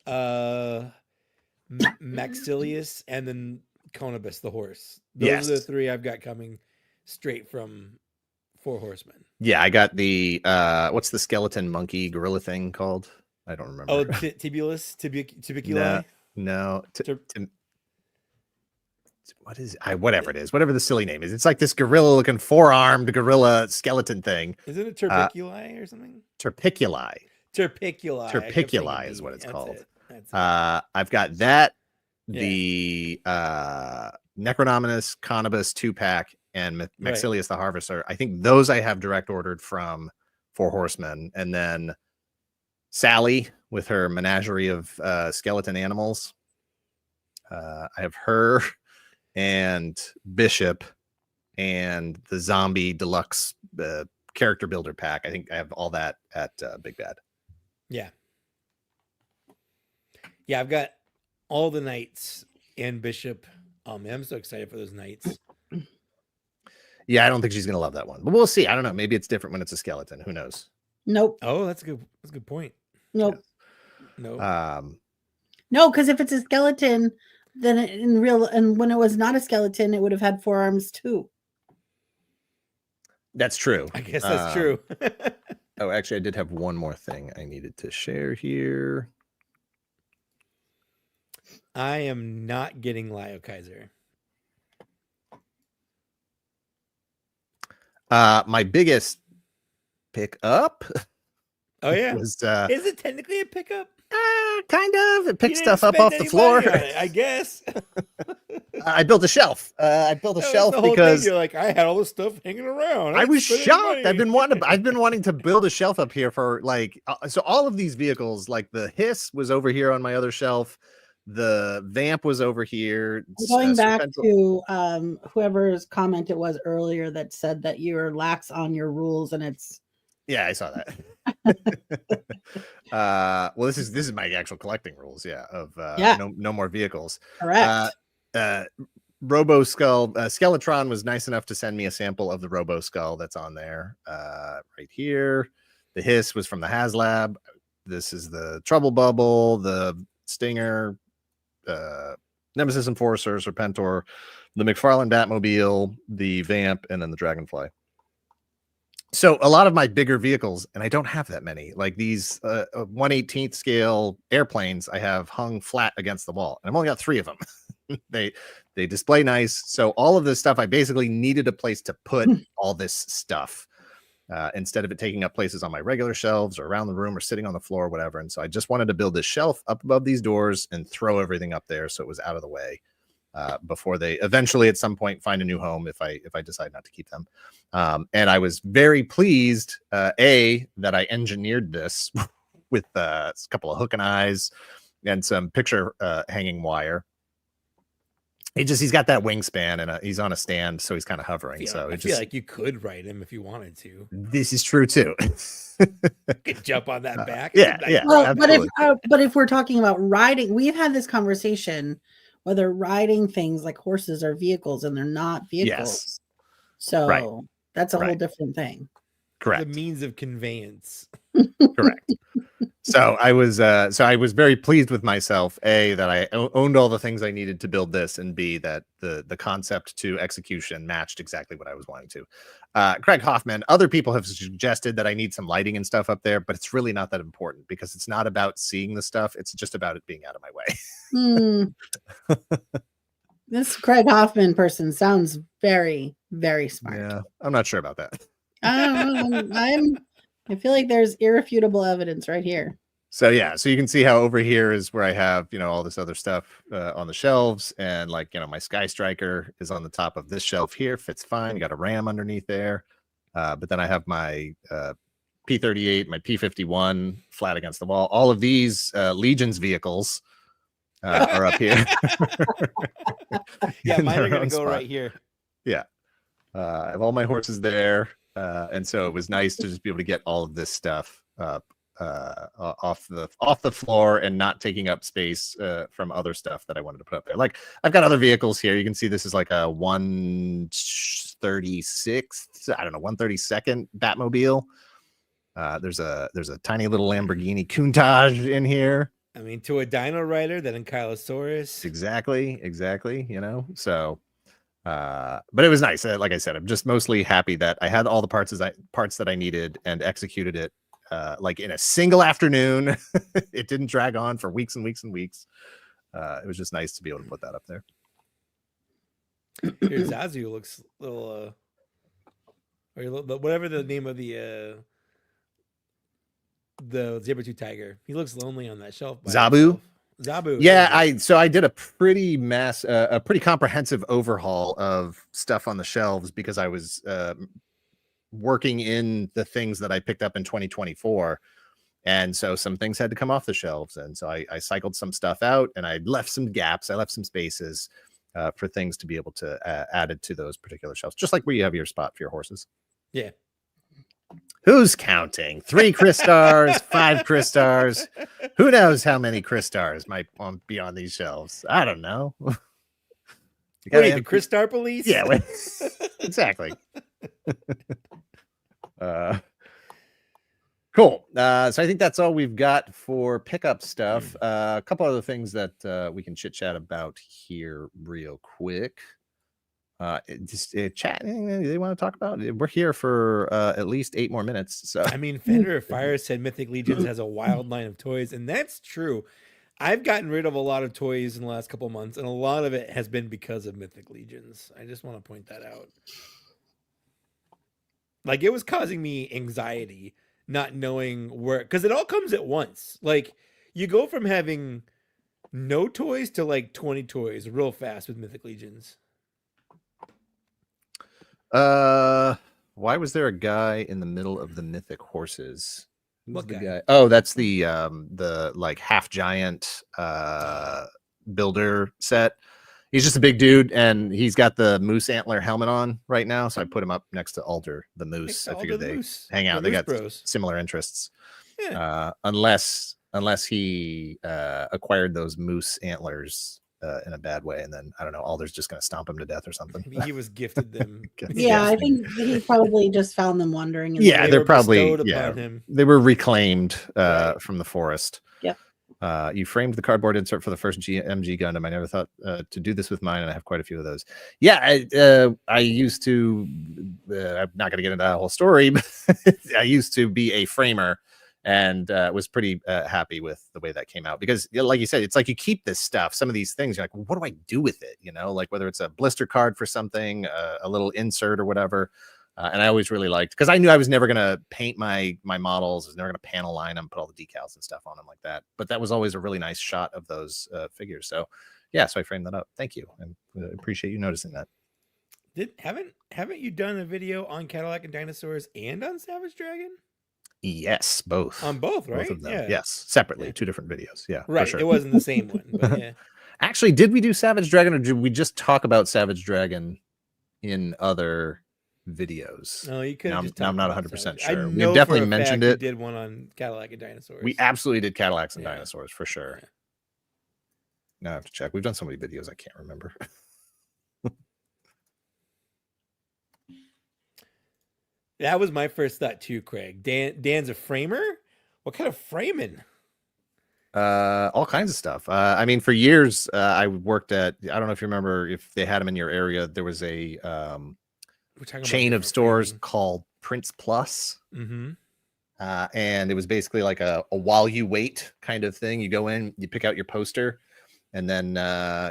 Maxilius and then Conibus the horse. Those are the three I've got coming straight from Four Horsemen. Yeah, I got the what's the skeleton monkey gorilla thing called? I don't remember. Oh, Tibulus, Tibiculi. No. What is whatever it is, whatever the silly name is. It's like this gorilla looking 4-armed gorilla skeleton thing. Isn't it Terpiculi or something? Terpiculi is what it's called. That's it. I've got that, the Necronominus, Conibus 2-pack, and Maxilius the Harvester. I think those I have direct ordered from Four Horsemen, and then Sally with her menagerie of skeleton animals. I have her and Bishop and the zombie deluxe character builder pack. I think I have all that at Big Bad. Yeah, I've got all the knights and Bishop. Oh man, I'm so excited for those knights. Yeah, I don't think she's gonna love that one, but we'll see. I don't know. Maybe it's different when it's a skeleton. Who knows? Nope. Oh, that's a good point. Nope. No. No, because if it's a skeleton, then and when it was not a skeleton, it would have had 4 arms too. That's true. I guess that's true. Oh, actually, I did have one more thing I needed to share here. I am not getting Lio Kaiser. My biggest pickup. Oh yeah, was, is it technically a pickup? Kind of. It picks stuff up off the floor. I guess. I built a shelf. I built a shelf because you're like, I had all this stuff hanging around. I was shocked. I've been wanting to build a shelf up here for like so all of these vehicles. Like the Hiss was over here on my other shelf. The Vamp was over here. Going back to whoever's comment it was earlier that said that you're lax on your rules, and it's. Yeah, I saw that. Well, this is my actual collecting rules. Yeah, of no more vehicles. Correct. Robo Skull Skeletron was nice enough to send me a sample of the Robo Skull that's on there right here. The Hiss was from the HasLab. This is the Trouble Bubble, the Stinger, Nemesis Enforcer, Serpentor, the McFarlane Batmobile, the Vamp, and then the Dragonfly. So a lot of my bigger vehicles, and I don't have that many, like these 1/18th scale airplanes I have hung flat against the wall. And I've only got 3 of them. They display nice. So all of this stuff, I basically needed a place to put all this stuff instead of it taking up places on my regular shelves or around the room or sitting on the floor or whatever. And so I just wanted to build this shelf up above these doors and throw everything up there so it was out of the way before they eventually at some point find a new home if I decide not to keep them. And I was very pleased, that I engineered this with a couple of hook and eyes and some picture hanging wire. He's got that wingspan and he's on a stand, so he's kind of hovering. I feel like you could ride him if you wanted to. This is true too. Could jump on that back. Yeah. Well, but if we're talking about riding, we've had this conversation whether riding things like horses are vehicles, and they're not vehicles. Yes. So that's a whole different thing. Correct. The means of conveyance. Correct. So I was very pleased with myself, A, that I owned all the things I needed to build this, and B, that the concept to execution matched exactly what I was wanting to. Craig Hoffman, other people have suggested that I need some lighting and stuff up there, but it's really not that important because it's not about seeing the stuff. It's just about it being out of my way. This Craig Hoffman person sounds very, very smart. Yeah, I'm not sure about that. I feel like there's irrefutable evidence right here. So yeah, so you can see how over here is where I have, all this other stuff on the shelves, and like, my Sky Striker is on the top of this shelf here, fits fine. You got a RAM underneath there, but then I have my P-38, my P-51 flat against the wall. All of these Legion's vehicles are up here. Yeah, in mine are their gonna own go spot. right here. Yeah, I have all my horses there, and so it was nice to just be able to get all of this stuff up off the floor and not taking up space from other stuff that I wanted to put up there. Like I've got other vehicles here. You can see this is like a 136th, I don't know, 132nd Batmobile. There's a tiny little Lamborghini Countach in here. I mean, to a Dino Rider, then Ankylosaurus. Exactly. So but it was nice. Like I said, I'm just mostly happy that I had all the parts that I needed and executed it like in a single afternoon. It didn't drag on for weeks and weeks and weeks. It was just nice to be able to put that up there. Here, Zazu looks a little or whatever the name of the Saber-tooth tiger. He looks lonely on that shelf. Zabu? Zabu. Yeah, I did a pretty comprehensive overhaul of stuff on the shelves because I was working in the things that I picked up in 2024. And so some things had to come off the shelves. And so I cycled some stuff out, and I left some gaps. I left some spaces for things to be able to add it to those particular shelves, just like where you have your spot for your horses. Yeah. Who's counting? 3 Crystars, 5 Crystars. Who knows how many Crystars might be on these shelves? I don't know. What are you, the Crystar police? Yeah, exactly. Cool. So I think that's all we've got for pickup stuff. A couple other things that we can chit chat about here real quick. Chat anything they want to talk about. We're here for at least 8 more minutes. So I mean, Fender of Fire said Mythic Legions has a wild line of toys, and that's true. I've gotten rid of a lot of toys in the last couple of months, and a lot of it has been because of Mythic Legions. I just want to point that out. Like, it was causing me anxiety not knowing where, because it all comes at once. Like, you go from having no toys to like 20 toys real fast with Mythic Legions. Why was there a guy in the middle of the mythic horses? Who's What the guy? Oh, that's the like half giant builder set. He's just a big dude, and he's got the moose antler helmet on right now. So I put him up next to Alder the moose. I figured they hang out. They got similar interests. Yeah. Unless he acquired those moose antlers in a bad way, and then I don't know, Alder's just gonna stomp him to death or something. Maybe he was gifted them. Yeah, I think he probably just found them wandering. Yeah, they're probably him. They were reclaimed from the forest. Yep. You framed the cardboard insert for the first MG Gundam. I never thought to do this with mine, and I have quite a few of those. Yeah, I used to. I'm not going to get into that whole story, but I used to be a framer, and was pretty happy with the way that came out, because like you said, it's like you keep this stuff, some of these things, you're like, well, what do I do with it, like whether it's a blister card for something, a little insert or whatever. And I always really liked, because I knew I was never going to paint my models, I was never going to panel line them, put all the decals and stuff on them like that, but that was always a really nice shot of those figures. So yeah, so I framed that up. Thank you, and appreciate you noticing that. Haven't you done a video on Cadillac and Dinosaurs and on Savage Dragon? Yes, both. On both, right? Both of them. Yeah. Yes, separately, 2 different videos. Yeah, right. For sure. It wasn't the same one, but yeah. Actually, did we do Savage Dragon, or did we just talk about Savage Dragon in other videos? No, you could. Now I'm not 100% sure. We know definitely mentioned it. We did one on Cadillac and Dinosaurs. We absolutely did Cadillacs and Dinosaurs for sure. Yeah. Now I have to check. We've done so many videos, I can't remember. That was my first thought too, Craig. Dan's a framer? What kind of framing? All kinds of stuff. I mean, for years, I worked at, I don't know if you remember, if they had them in your area, there was a chain of stores called Prince Plus. Mm-hmm. And it was basically like a while you wait kind of thing. You go in, you pick out your poster, and then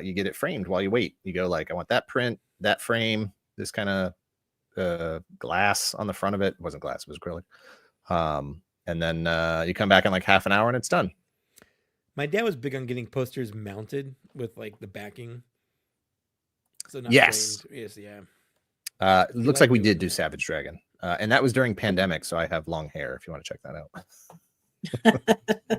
you get it framed while you wait. You go like, I want that print, that frame, this kind of glass on the front of it. It wasn't glass, it was acrylic. and then you come back in like half an hour and it's done. My dad was big on getting posters mounted with like the backing. So not Yes. framed. Yes, yeah. It looks like we did do Savage Dragon, and that was during pandemic, so I have long hair. If you want to check that out,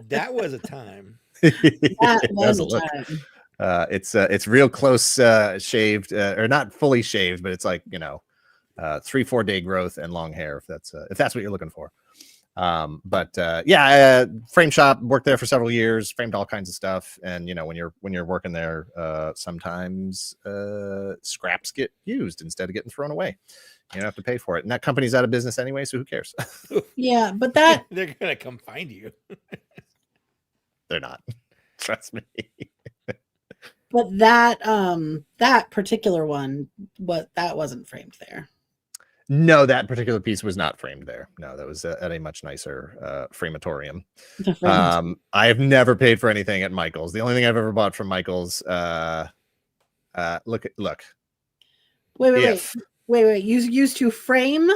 That was a time. That It was does a look. time. It's real close shaved, or not fully shaved, but it's like 3-4 day growth and long hair if that's what you're looking for. Frame shop, worked there for several years, framed all kinds of stuff, and when you're working there, sometimes scraps get used instead of getting thrown away. You don't have to pay for it, and that company's out of business anyway, so who cares? Yeah, but that They're gonna come find you. They're not. Trust me. but that particular one, that wasn't framed there. No, that particular piece was not framed there. No, that was at a much nicer framatorium. The framed. I have never paid for anything at Michael's. The only thing I've ever bought from Michael's, look. Wait. You used to frame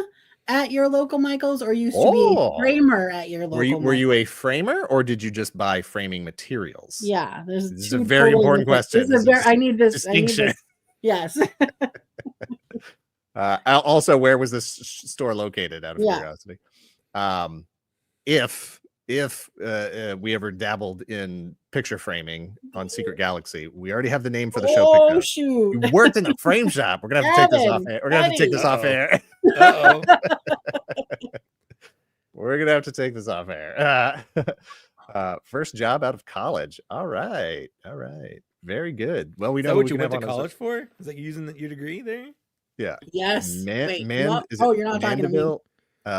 at your local Michael's, or used to be a framer at your local? Were you a framer, or did you just buy framing materials? Yeah, this is a very important question. I need this distinction. Yes. Also, where was this store located? Out of curiosity, if we ever dabbled in picture framing on Secret Galaxy, we already have the name for the show. Oh shoot! You worked in the frame shop. We're gonna have to take this off air. We're gonna have to take this off air. We're gonna have to take this off air. First job out of college. All right. Very good. Well, we know what you went to college for. Is that using your degree there? Yeah. Yes. You're not talking to me.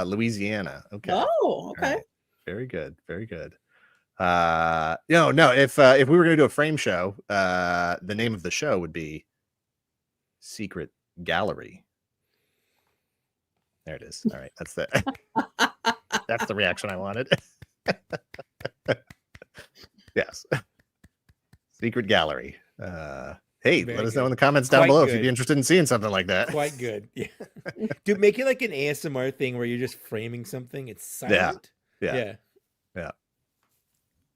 Louisiana. Okay. Oh, okay. Right. Very good. No. If we were going to do a frame show, the name of the show would be Secret Gallery. There it is. All right. That's the reaction I wanted. Yes. Secret Gallery. Hey, let us know in the comments down below if you'd be interested in seeing something like that. Quite good. Yeah. Dude, make it like an ASMR thing where you're just framing something. It's silent. Yeah.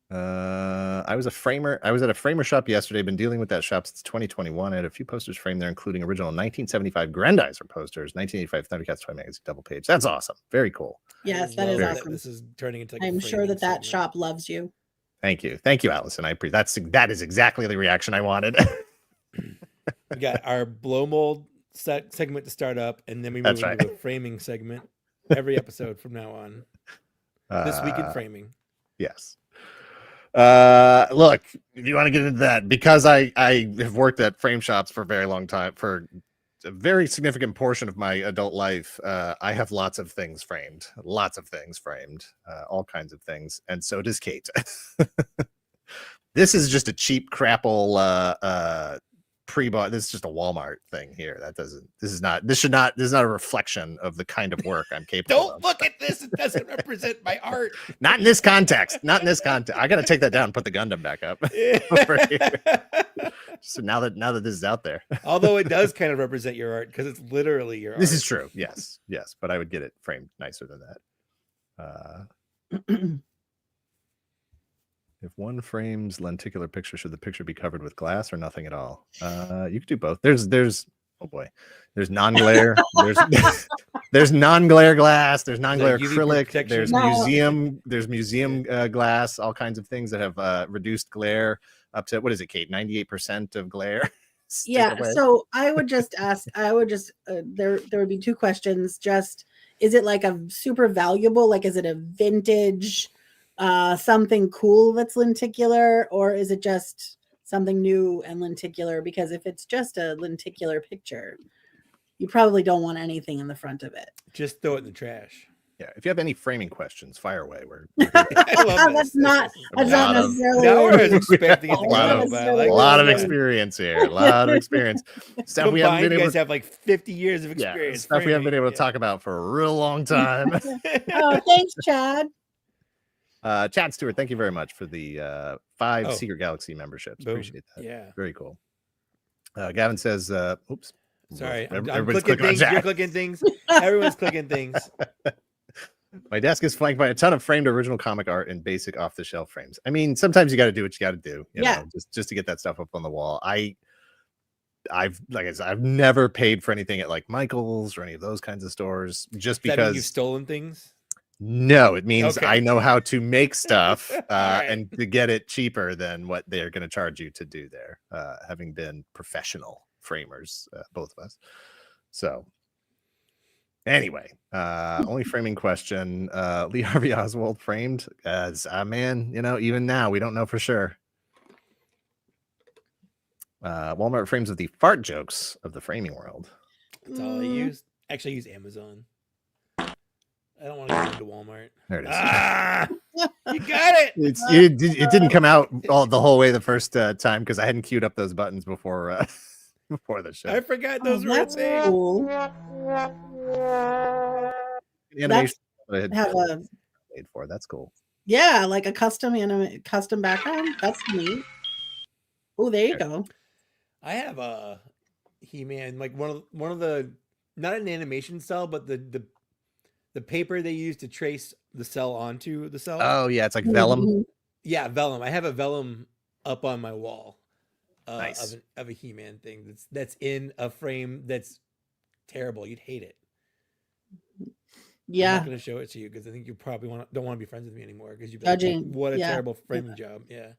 I was at a framer shop yesterday. Been dealing with that shop since 2021. I had a few posters framed there, including original 1975 Grandizer posters, 1985 Thundercats Toy Magazine double page. That's awesome. Very cool. Yes, that is awesome. This is turning into. I'm sure that shop loves you. Thank you, Allison. I appreciate that. Is exactly the reaction I wanted. We got our blow mold segment to start up, and then we move into a framing segment every episode from now on. This week in framing. Yes. Look, if you want to get into that, because I have worked at frame shops for a very long time, for a very significant portion of my adult life, I have lots of things framed, all kinds of things, and so does Kate. This is just a cheap crapple pre-bought. This is just a Walmart thing here. This is not a reflection of the kind of work I'm capable of. Don't look at this. It doesn't represent my art. Not in this context. I got to take that down and put the Gundam back up. So now that this is out there. Although it does kind of represent your art because it's literally your art. This is true. Yes. But I would get it framed nicer than that. If one frames lenticular picture, should the picture be covered with glass or nothing at all? You could do both. There's non-glare. There's non-glare glass. There's non-glare acrylic. There's museum glass. All kinds of things that have reduced glare up to, what is it, Kate? 98% of glare. Yeah. So I would just ask. There would be two questions. Just, is it like a super valuable? Like, is it a vintage? Something cool that's lenticular, or is it just something new and lenticular? Because if it's just a lenticular picture, you probably don't want anything in the front of it. Just throw it in the trash. Yeah. If you have any framing questions, fire away. That's not necessarily. Now we're expecting a lot of experience here. A lot of experience. Stuff we haven't been able to have like 50 years of experience. Stuff we haven't been able to talk about for a real long time. Oh, thanks, Chad. Chad Stewart, thank you very much for the 5 Secret Galaxy memberships. Boom. Appreciate that. Yeah, very cool. Gavin says, "Oops, sorry, I'm everybody's clicking things. You're clicking things. Everyone's clicking things." My desk is flanked by a ton of framed original comic art and basic off-the-shelf frames. I mean, sometimes you got to do what you got to do, you know, just to get that stuff up on the wall. I've like I said, I've never paid for anything at like Michael's or any of those kinds of stores just Does that because mean you've stolen things? No, it means Okay. I know how to make stuff Right. and to get it cheaper than what they're going to charge you to do there, having been professional framers, both of us. So anyway, only framing question. Lee Harvey Oswald framed as a man, you know, even now we don't know for sure. Walmart frames of the fart jokes of the framing world. That's all I use. Actually, I use Amazon. I don't want to go into Walmart. There it is. Ah, you got it. It didn't come out the whole way the first time because I hadn't queued up those buttons before before the show. I forgot those were a That's thing. cool. Animation Have a made for. That's cool. yeah, like a custom background. That's neat. Oh, there you go. I have a He-Man, like one of the not an animation cell, but the paper they use to trace the cell onto the cell. Oh yeah, it's like vellum. Mhm. Yeah, vellum. I have a vellum up on my wall. Nice. Of a He-Man thing that's in a frame that's terrible. You'd hate it. I'm Yeah. not going to show it to you because I think you probably don't want to be friends with me anymore because you'd be Judging, like, what a yeah. terrible framing job. Yeah.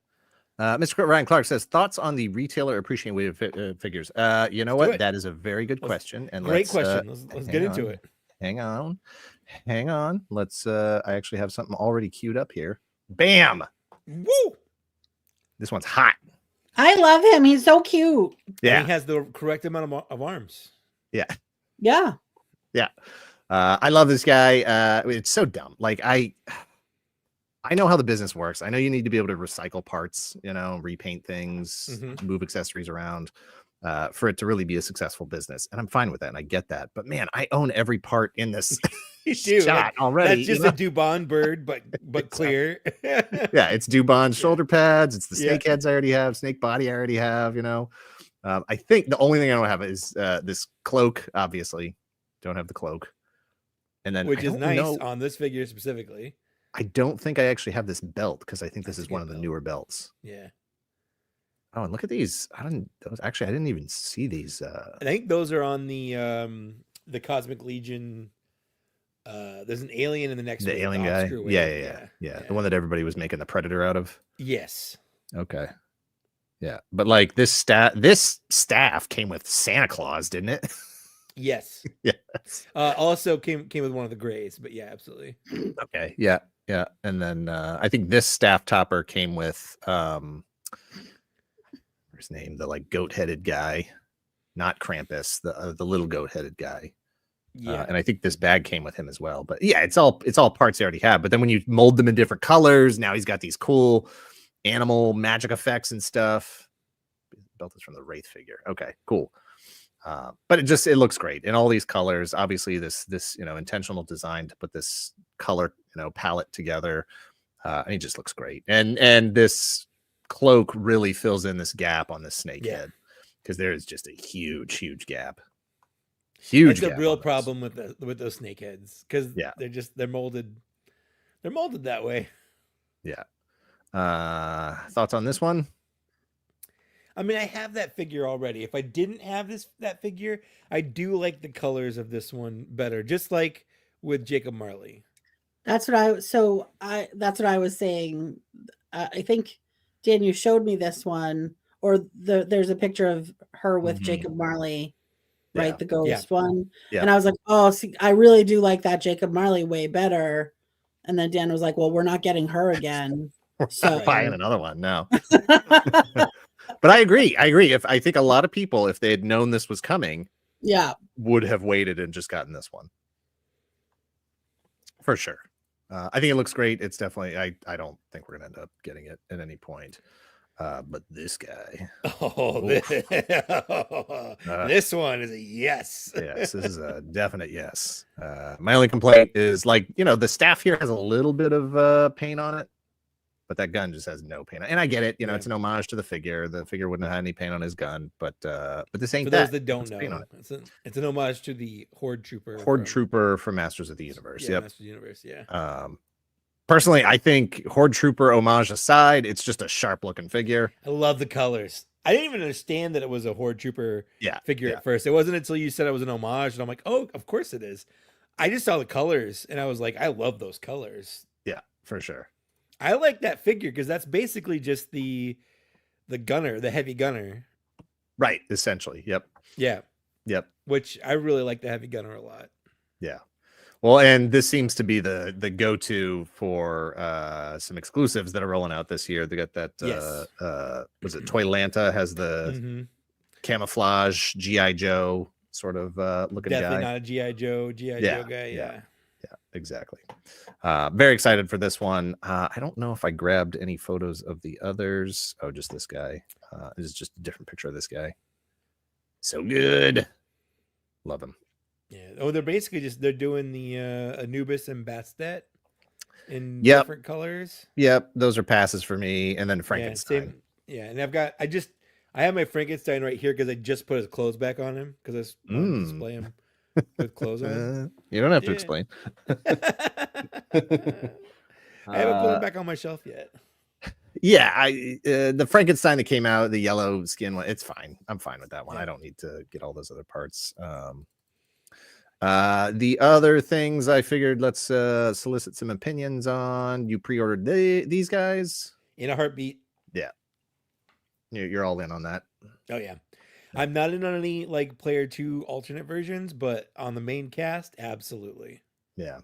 Mr. Ryan Clark says thoughts on the retailer appreciating weighted figures. You know Let's do what? it. That is a very good question. And Great question. Let's get into it. Hang on. Let's. I actually have something already queued up here. Bam! Woo! This one's hot. I love him. He's so cute. Yeah, And he has the correct amount of arms. Yeah. I love this guy. It's so dumb. Like I know how the business works. I know you need to be able to recycle parts, you know, repaint things, move accessories around for it to really be a successful business. And I'm fine with that. And I get that. But man, I own every part in this shot already. That's just a Dubon bird, but clear. Yeah, it's Dubon's shoulder pads. It's the snake heads I already have, snake body I already have, you know. I think the only thing I don't have is this cloak, obviously. Don't have the cloak. And then which is nice on this figure specifically. I don't think I actually have this belt because I think this is one of the newer belts. Yeah. Oh, and look at these. I didn't even see these. I think those are on the Cosmic Legion. There's an alien in the next one. The alien guy. Yeah. The one that everybody was making the Predator out of. Yes. Okay. Yeah. But like this staff came with Santa Claus, didn't it? Yes. Yes. Also came with one of the grays, but yeah, absolutely. Okay. Yeah. And then I think this staff topper came with his name, the like goat-headed guy, not Krampus, the little goat-headed guy. Yeah. And I think this bag came with him as well. But yeah, it's all parts they already have. But then when you mold them in different colors, now he's got these cool animal magic effects and stuff. Built this from the Wraith figure. Okay, cool. But it looks great in all these colors. Obviously, this intentional design to put this color palette together. And it just looks great. And this cloak really fills in this gap on this snake head because there is just a huge gap. Huge. It's a real problem with those snake heads because they're molded that way. Yeah. Thoughts on this one? I mean, I have that figure already. If I didn't have that figure, I do like the colors of this one better, just like with Jacob Marley. That's what I was saying. I think Dan, you showed me this one, or there's a picture of her with Jacob Marley, right? The ghost one. Yeah. And I was like, oh, see, I really do like that Jacob Marley way better. And then Dan was like, well, we're not getting her again. So buying another one now. But I agree. I think a lot of people, if they had known this was coming, would have waited and just gotten this one. For sure. I think it looks great. It's definitely, I don't think we're going to end up getting it at any point. But this guy. This one is a yes. Yes, this is a definite yes. My only complaint is the staff here has a little bit of paint on it. but that gun just has no paint. And I get it, you know, Yeah. it's an homage to the figure. The figure wouldn't have had any paint on his gun, but this ain't For that. those that don't It's paint on know, it. it's an homage to the Horde Trooper. Horde Trooper from Masters of the Universe. Yeah, Yep. Masters of the Universe. Yeah. Personally, I think Horde Trooper homage aside, it's just a sharp looking figure. I love the colors. I didn't even understand that it was a Horde Trooper figure yeah. at first. It wasn't until you said it was an homage, and I'm like, oh, of course it is. I just saw the colors, and I was like, I love those colors. Yeah, for sure. I like that figure because that's basically just the gunner, the heavy gunner. Right, essentially. Yep. Yeah. Yep. Which I really like the heavy gunner a lot. Yeah. Well, and this seems to be the go-to for some exclusives that are rolling out this year. They got that was it Toy Lanta has the camouflage G.I. Joe sort of looking Definitely guy. not a G.I. Joe guy. Yeah. Exactly. Very excited for this one. I don't know if I grabbed any photos of the others. Oh, just this guy. This is just a different picture of this guy. So good. Love him. Yeah. Oh, they're basically they're doing the Anubis and Bastet in Yep. different colors. Yep, those are passes for me, and then Frankenstein. Yeah, and I have my Frankenstein right here because I just put his clothes back on him because I wanted to display him with clothes on. You don't have to explain. I haven't put him back on my shelf yet. Yeah, the Frankenstein that came out, the yellow skin one, it's fine. I'm fine with that one. Yeah. I don't need to get all those other parts. The other things I figured let's solicit some opinions on. You pre-ordered these guys In a heartbeat. Yeah, you're all in on that. Oh yeah, I'm not in on any like player 2 alternate versions, but on the main cast, absolutely. Yeah.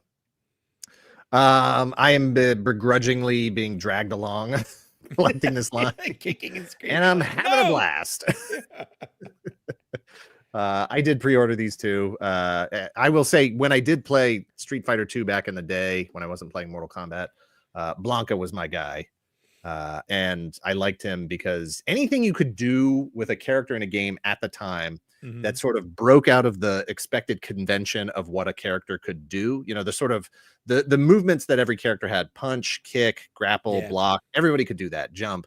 I am begrudgingly being dragged along collecting this line, Kicking and screaming, and I'm having a blast. I did pre-order these two. I will say, when I did play Street Fighter 2 back in the day, when I wasn't playing Mortal Kombat, Blanca was my guy. And I liked him because anything you could do with a character in a game at the time that sort of broke out of the expected convention of what a character could do, you know, the sort of the movements that every character had: punch, kick, grapple, block. Everybody could do that, jump.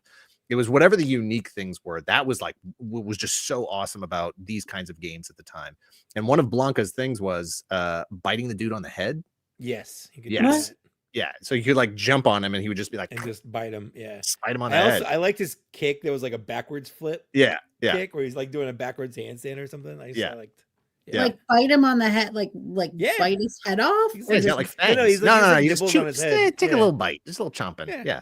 It was whatever the unique things were. That was like what was just so awesome about these kinds of games at the time. And one of Blanca's things was biting the dude on the head. Yes. He could Yes. do that. Yeah. So you could like jump on him and he would just be like, And just bite him. Yeah. bite him on the head. I liked his kick. That was like a backwards flip Yeah. kick where he's like doing a backwards handstand or something. I liked. Yeah. Like bite him on the head, like bite his head off. He's Or He's just, got like fangs. No, he's like- no, he's like you just nibbles chew, on his head. take a Yeah. little bite, just a little chomping. Yeah.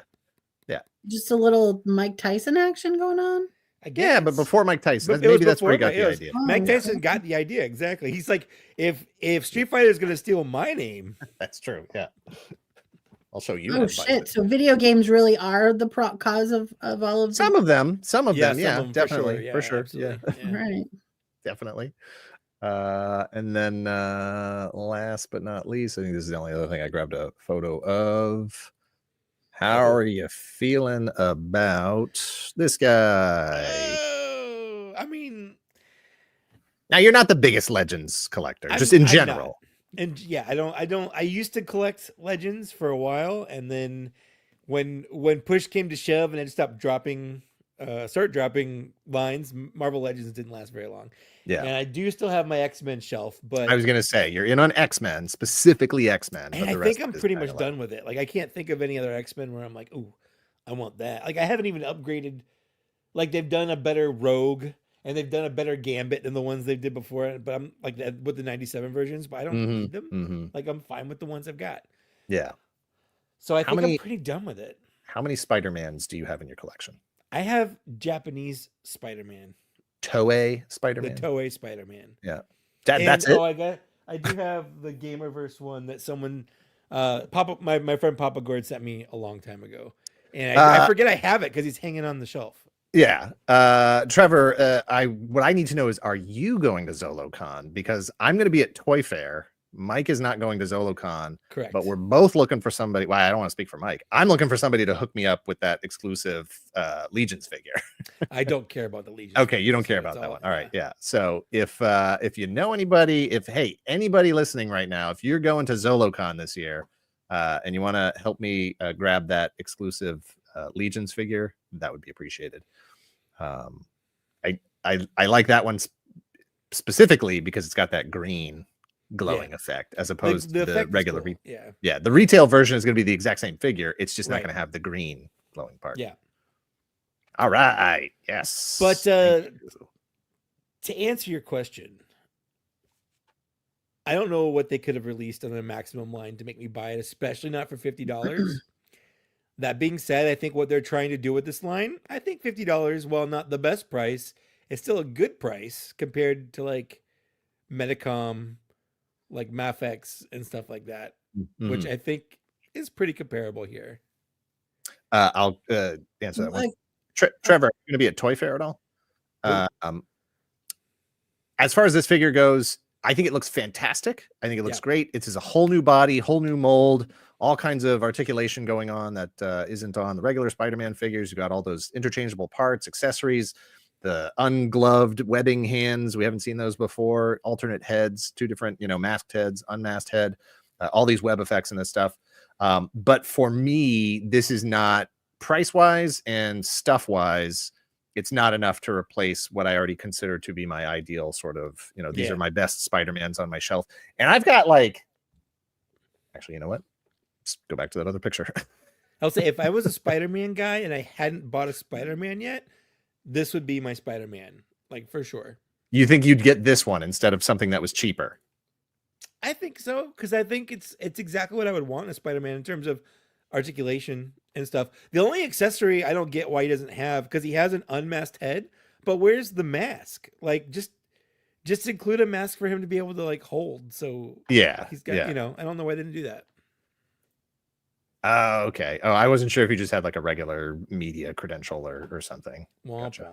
Yeah. just a little Mike Tyson action going on. I guess. Yeah, but before Mike Tyson, But it maybe was that's where he before got the Mike- idea. Mike Oh, Tyson got the idea exactly. He's like, if Street Fighter is going to steal my name, That's true. Yeah. I'll show you. Oh one, shit! bite. So video games really are the cause of all of Some of them, some yeah, of them definitely, for sure. Yeah, absolutely. Yeah. right. definitely. And then last but not least, I think this is the only other thing I grabbed a photo of. How are you feeling about this guy? Oh, I mean, Now, you're not the biggest Legends collector, just in I'm not. general. And yeah, I don't. I used to collect Legends for a while, and then when push came to shove, and I just stopped dropping, start dropping lines. Marvel Legends didn't last very long. Yeah. And I do still have my X-Men shelf, but I was gonna say you're in on X-Men, specifically X-Men. and I think I'm pretty much done with it. Like I can't think of any other X-Men where I'm like, ooh, I want that. Like I haven't even upgraded. Like they've done a better Rogue and they've done a better Gambit than the ones they did before. But I'm like that with the 97 versions, but I don't need them. Like I'm fine with the ones I've got. Yeah. So I think I'm pretty done with it. How many Spider-Mans do you have in your collection? I have Japanese Spider-Man. Toei Spider-Man. The Toei Spider-Man. Yeah. That's it. Oh, I do have the Gamerverse one that someone my friend Papa Gord sent me a long time ago. And I forget I have it because he's hanging on the shelf. Yeah. Trevor, what I need to know is, are you going to ZoloCon? Because I'm going to be at Toy Fair. Mike is not going to ZoloCon. Correct. But we're both looking for somebody. Well, I don't want to speak for Mike. I'm looking for somebody to hook me up with that exclusive Legions figure. I don't care about the Legion. Okay, you don't care about that one. All right, yeah. So if you know anybody, anybody listening right now, if you're going to ZoloCon this year, and you want to help me grab that exclusive Legion's figure, that would be appreciated. I like that one specifically because it's got that green glowing effect as opposed to the regular. Cool. Yeah, the retail version is going to be the exact same figure. It's just not Right. going to have the green glowing part. Yeah. All right. Yes. But to answer your question, I don't know what they could have released on the maximum line to make me buy it, especially not for $50. That being said, I think what they're trying to do with this line, I think $50, while not the best price, is still a good price compared to like Medicom, like Mafex and stuff like that, which I think is pretty comparable here. I'll answer that one. Trevor, are you going to be at Toy Fair at all? As far as this figure goes, I think it looks fantastic. I think it looks great. It's a whole new body, whole new mold, all kinds of articulation going on that isn't on the regular Spider-Man figures. You got all those interchangeable parts, accessories, the ungloved webbing hands. We haven't seen those before. Alternate heads, 2 different, masked heads, unmasked head, all these web effects and this stuff. But for me, this is not price-wise and stuff-wise. It's not enough to replace what I already consider to be my ideal sort of, these are my best Spider-Mans on my shelf. And I've got actually, you know what? Let's go back to that other picture. I'll say if I was a Spider-Man guy and I hadn't bought a Spider-Man yet, this would be my Spider-Man, like for sure. You think you'd get this one instead of something that was cheaper? I think so, because I think it's exactly what I would want in a Spider-Man in terms of articulation and stuff. The only accessory I don't get why he doesn't have, because he has an unmasked head, but where's the mask? Like just include a mask for him to be able to like hold. So he's got, I don't know why they didn't do that. Okay. Oh, I wasn't sure if you just had like a regular media credential or something. Gotcha.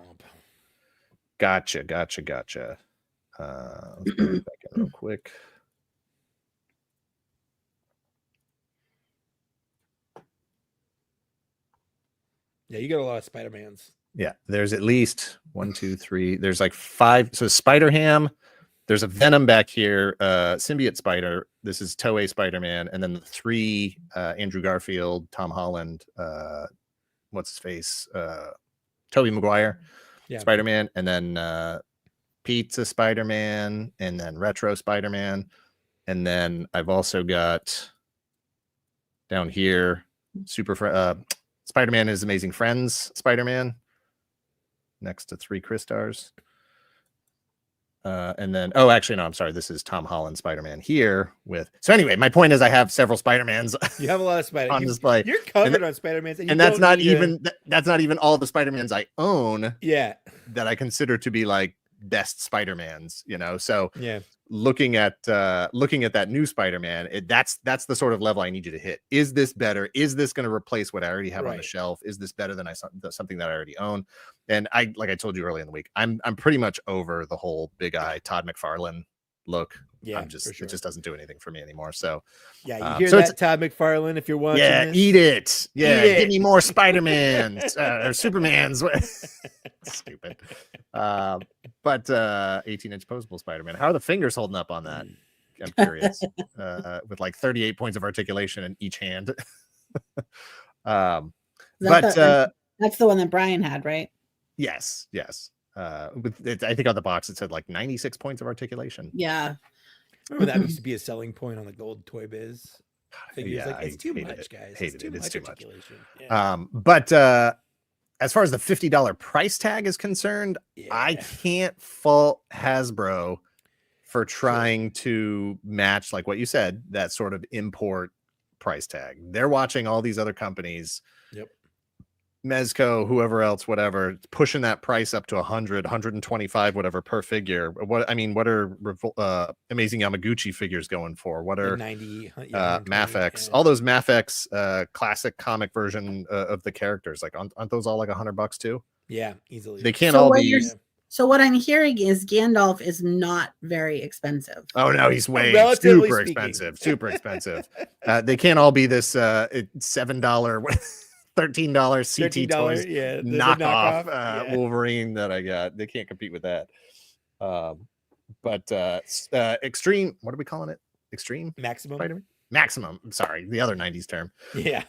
Gotcha. Let's put it back in real quick. Yeah, you got a lot of Spider-Mans. Yeah, there's at least 1, 2, 3. There's like 5. So Spider-Ham. There's a Venom back here. Symbiote Spider. This is Toei Spider-Man, and then the 3 Andrew Garfield, Tom Holland. What's his face? Tobey Maguire. Spider-Man, and then Pizza Spider-Man, and then Retro Spider-Man, and then I've also got down here Spider-Man is Amazing Friends Spider-Man next to 3 Crystars. And then, actually, no, I'm sorry. This is Tom Holland Spider-Man here with. So anyway, my point is I have several Spider-Mans. You have a lot of Spider-Man on display. You're covered on Spider-Mans. And that's not even all the Spider-Mans I own. Yeah. That I consider to be like best Spider-Mans, So yeah. Looking at that new Spider-Man, that's the sort of level I need you to hit. Is this better? Is this going to replace what I already have on the shelf? Is this better than something that I already own? And I told you earlier in the week, I'm pretty much over the whole big eye Todd McFarlane look. Yeah, it just doesn't do anything for me anymore. So yeah, you hear that, Todd McFarlane, if you're watching this? Eat it. Yeah, give me more Spider-Mans or Supermans. Stupid. But 18-inch posable Spider-Man. How are the fingers holding up on that? I'm curious. With like 38 points of articulation in each hand. That's the one that Brian had, right? Yes. I think on the box it said like 96 points of articulation. Yeah. Remember that used to be a selling point on the Gold Toy Biz. It's too much, guys. It's too much. Yeah. But as far as the $50 price tag is concerned, I can't fault Hasbro for trying to match, like what you said, that sort of import price tag. They're watching all these other companies. Yep. Mezco, whoever else, whatever, pushing that price up to 100, 125, whatever per figure. What are Amazing Yamaguchi figures going for? What are 90, Mafex? All those Mafex classic comic version of the characters, like aren't those all like $100 too? Yeah, easily. They can't all be. So what I'm hearing is Gandalf is not very expensive. Oh no, he's super expensive. They can't all be this $7. $13 CT Toys knockoff Wolverine that I got. They can't compete with that. But Extreme, what are we calling it? Extreme Maximum Spider-Man? Maximum. I'm sorry, the other 90s term. Yeah.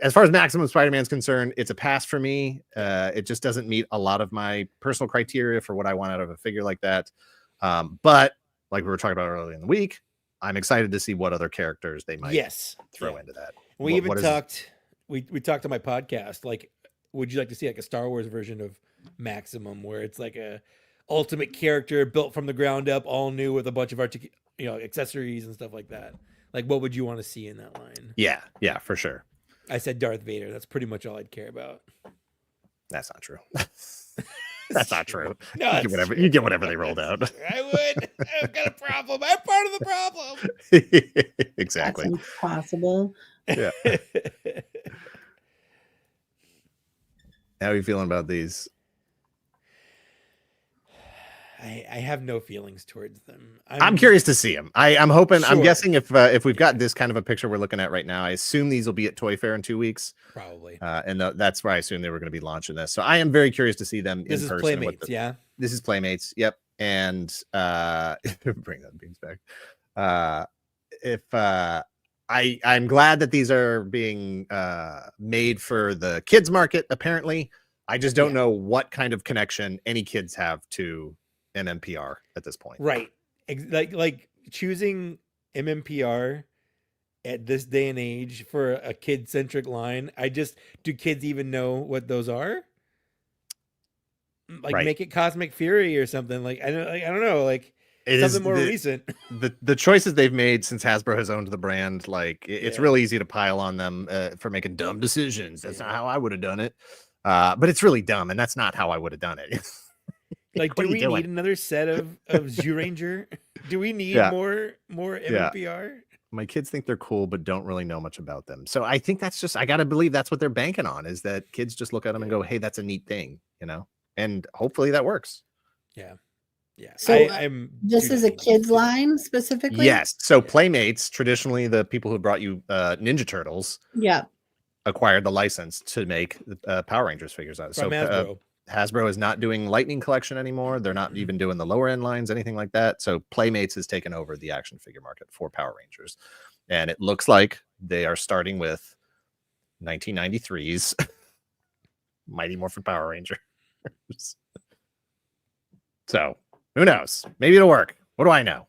As far as Maximum Spider-Man's concerned, it's a pass for me. It just doesn't meet a lot of my personal criteria for what I want out of a figure like that. But like we were talking about earlier in the week, I'm excited to see what other characters they might throw into that. We even talked. We talked on my podcast. Like, would you like to see like a Star Wars version of Maximum, where it's like a ultimate character built from the ground up, all new with a bunch of accessories and stuff like that? Like, what would you want to see in that line? Yeah, for sure. I said Darth Vader. That's pretty much all I'd care about. That's not true. That's not true. No, you get whatever they rolled out. I would. I've got a problem. I'm part of the problem. Exactly. That's impossible. Yeah. How are you feeling about these? I have no feelings towards them. I'm curious to see them. I'm hoping. Sure. I'm guessing if we've got this kind of a picture we're looking at right now, I assume these will be at Toy Fair in 2 weeks. Probably. And that's where I assume they were going to be launching this. So I am very curious to see them This in is person. Playmates, yeah. This is Playmates. Yep. And bring that beans back. I'm glad that these are being made for the kids market. Apparently, I just don't know what kind of connection any kids have to MMPR at this point. Right. Like choosing MMPR at this day and age for a kid-centric line. Do kids even know what those are? Like make it Cosmic Fury or something. Like I don't know. Like something more recent. The choices they've made since Hasbro has owned the brand, like it's really easy to pile on them for making dumb decisions. That's not how I would have done it. But it's really dumb, and that's not how I would have done it. Like, do we need another set of Zyuranger? Do we need more MMPR? My kids think they're cool, but don't really know much about them. So I think I got to believe that's what they're banking on, is that kids just look at them and go, hey, that's a neat thing, and hopefully that works. Yeah. Yeah. So I'm this is a kids line specifically? Yes. So Playmates, traditionally the people who brought you Ninja Turtles, acquired the license to make Power Rangers figures out. So Hasbro. Hasbro is not doing Lightning Collection anymore. They're not even doing the lower end lines, anything like that. So Playmates has taken over the action figure market for Power Rangers. And it looks like they are starting with 1993's Mighty Morphin Power Rangers. So who knows? Maybe it'll work. What do I know?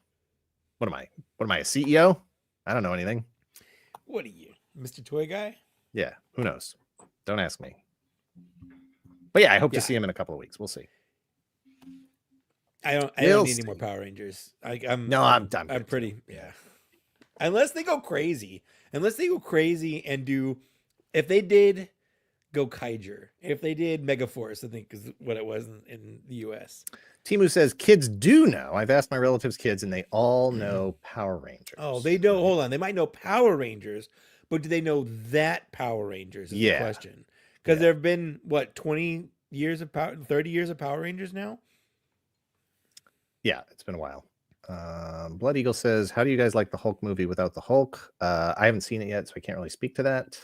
What am I? What am I, a CEO? I don't know anything. What are you, Mr. Toy Guy? Yeah, who knows? Don't ask me. But yeah, I hope to see him in a couple of weeks. We'll see. I don't need any more Power Rangers. I'm pretty Unless they go crazy. And do, if they did go Kaiger, if they did Megaforce, I think is what it was in the US. Timu says kids do know. I've asked my relatives' kids, and they all know Power Rangers. Oh, they know. Hold on, they might know Power Rangers, but do they know that Power Rangers? Is the question. Because there have been 20 years of 30 years of Power Rangers now. Yeah, it's been a while. Blood Eagle says, how do you guys like the Hulk movie without the Hulk? I haven't seen it yet, so I can't really speak to that.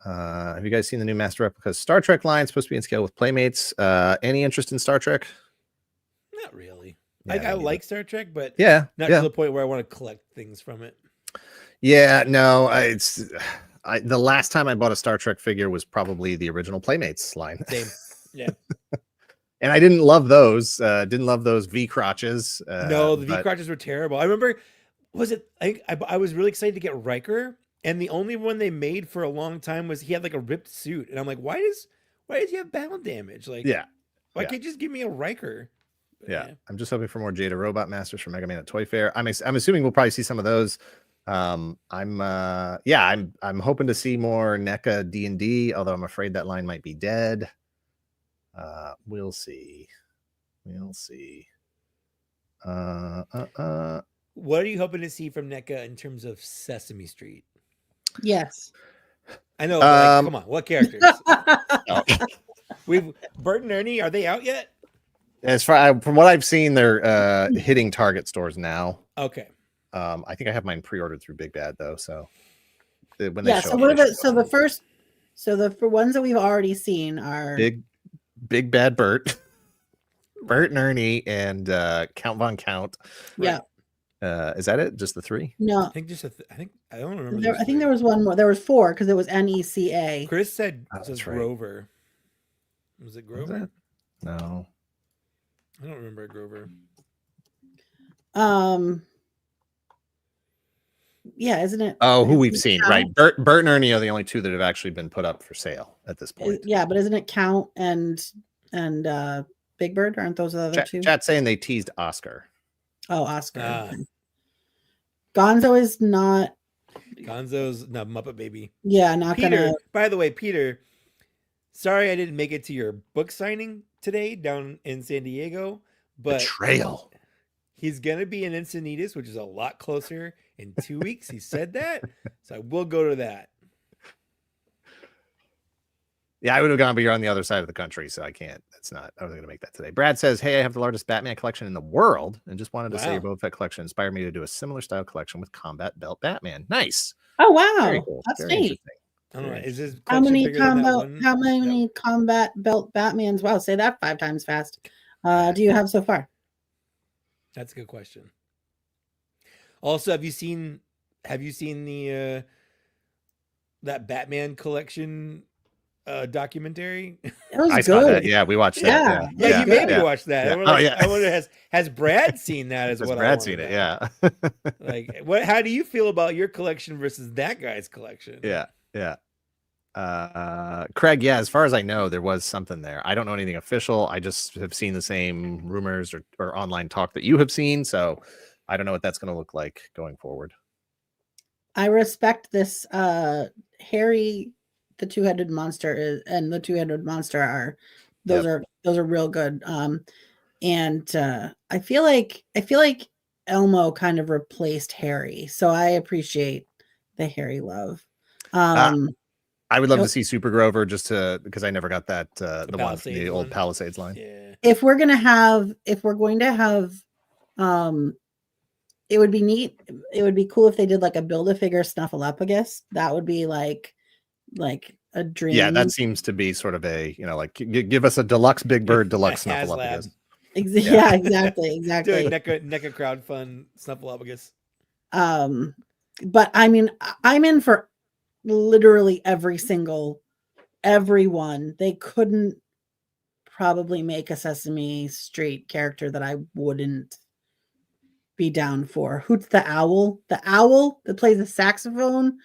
Have you guys seen the new Master Replicas Star Trek line? It's supposed to be in scale with Playmates. Any interest in Star Trek? Not really. I like Star Trek, but not to the point where I want to collect things from it. Yeah, no, the last time I bought a Star Trek figure was probably the original Playmates line. Same. Yeah. And I didn't love those. Didn't love those V crotches. No, the V crotches were terrible. I remember, I was really excited to get Riker, and the only one they made for a long time was he had like a ripped suit, and I'm like, why does he have battle damage? Like, why can't you just give me a Riker? But, yeah, I'm just hoping for more Jada Robot Masters from Mega Man at Toy Fair. I'm assuming we'll probably see some of those. I'm hoping to see more NECA D&D, although I'm afraid that line might be dead. We'll see. What are you hoping to see from NECA in terms of Sesame Street? Yes. I know. Come on, what characters? Bert and Ernie, are they out yet? As far from what I've seen, they're hitting Target stores now. Okay. I think I have mine pre-ordered through Big Bad though. So when the ones that we've already seen are Big Bad Bert, Bert and Ernie, and Count Von Count. Yeah. Is that it? Just the 3? No, I think just I think I don't remember. I think there was one more. There was 4 because it was NECA. Chris said Oh, says that's right. Grover. Was it Was Grover? it? No. I don't remember Grover. Yeah, isn't it? Oh, who isn't we've it seen, Count? right? Bert and Ernie are the only 2 that have actually been put up for sale at this point. Yeah, but isn't it Count and Big Bird? Aren't those the other 2? Chat saying they teased Oscar. Oh, Oscar. Ah. Okay. Gonzo is not. Gonzo's not Muppet Baby. Yeah, not Peter, gonna. by the way, Peter, sorry I didn't make it to your book signing today down in San Diego, but Betrayal. he's gonna be in Encinitas, which is a lot closer in 2 weeks. He said that, so I will go to that. Yeah, I would have gone, but you're on the other side of the country, so I can't. That's not. I wasn't going to make that today. Brad says, "Hey, I have the largest Batman collection in the world, and just wanted to say your Wow. Boba Fett collection inspired me to do a similar style collection with combat belt Batman." Nice. Oh wow, Very cool. that's Very neat. interesting. I don't know. Is this How collection many bigger than that combat? one? How many combat belt Batmans? Wow, say that 5 times fast. Do you have so far? That's a good question. Also, have you seen the that Batman collection documentary? It was I good. saw that. Yeah, we watched that. Yeah. Yeah, you made me yeah. watch that. Yeah. And we're Oh, like, yeah. I wonder has Brad seen that? Is Has what I Brad wanna seen it? know. Yeah. Like, what? How do you feel about your collection versus that guy's collection? Yeah. Craig, yeah, as far as I know, there was something there. I don't know anything official. I just have seen the same rumors or online talk that you have seen. So I don't know what that's going to look like going forward. I respect this. Harry, the two-headed monster and the two-headed monster are those are real good. And I feel like Elmo kind of replaced Harry, so I appreciate the Harry love. I would love to see Super Grover because I never got that the one from the old Palisades line. Yeah. If we're going to have it would be neat. It would be cool if they did like a Build-A-Figure Snuffleupagus. That would be like a dream. Yeah, that seems to be sort of a, like give us a deluxe Big Bird deluxe Snuffleupagus. Yeah, exactly. Do a NECA crowdfund Snuffleupagus. But I mean, I'm in for literally everyone. They couldn't probably make a Sesame Street character that I wouldn't be down for. Who's the owl? The owl that plays the saxophone?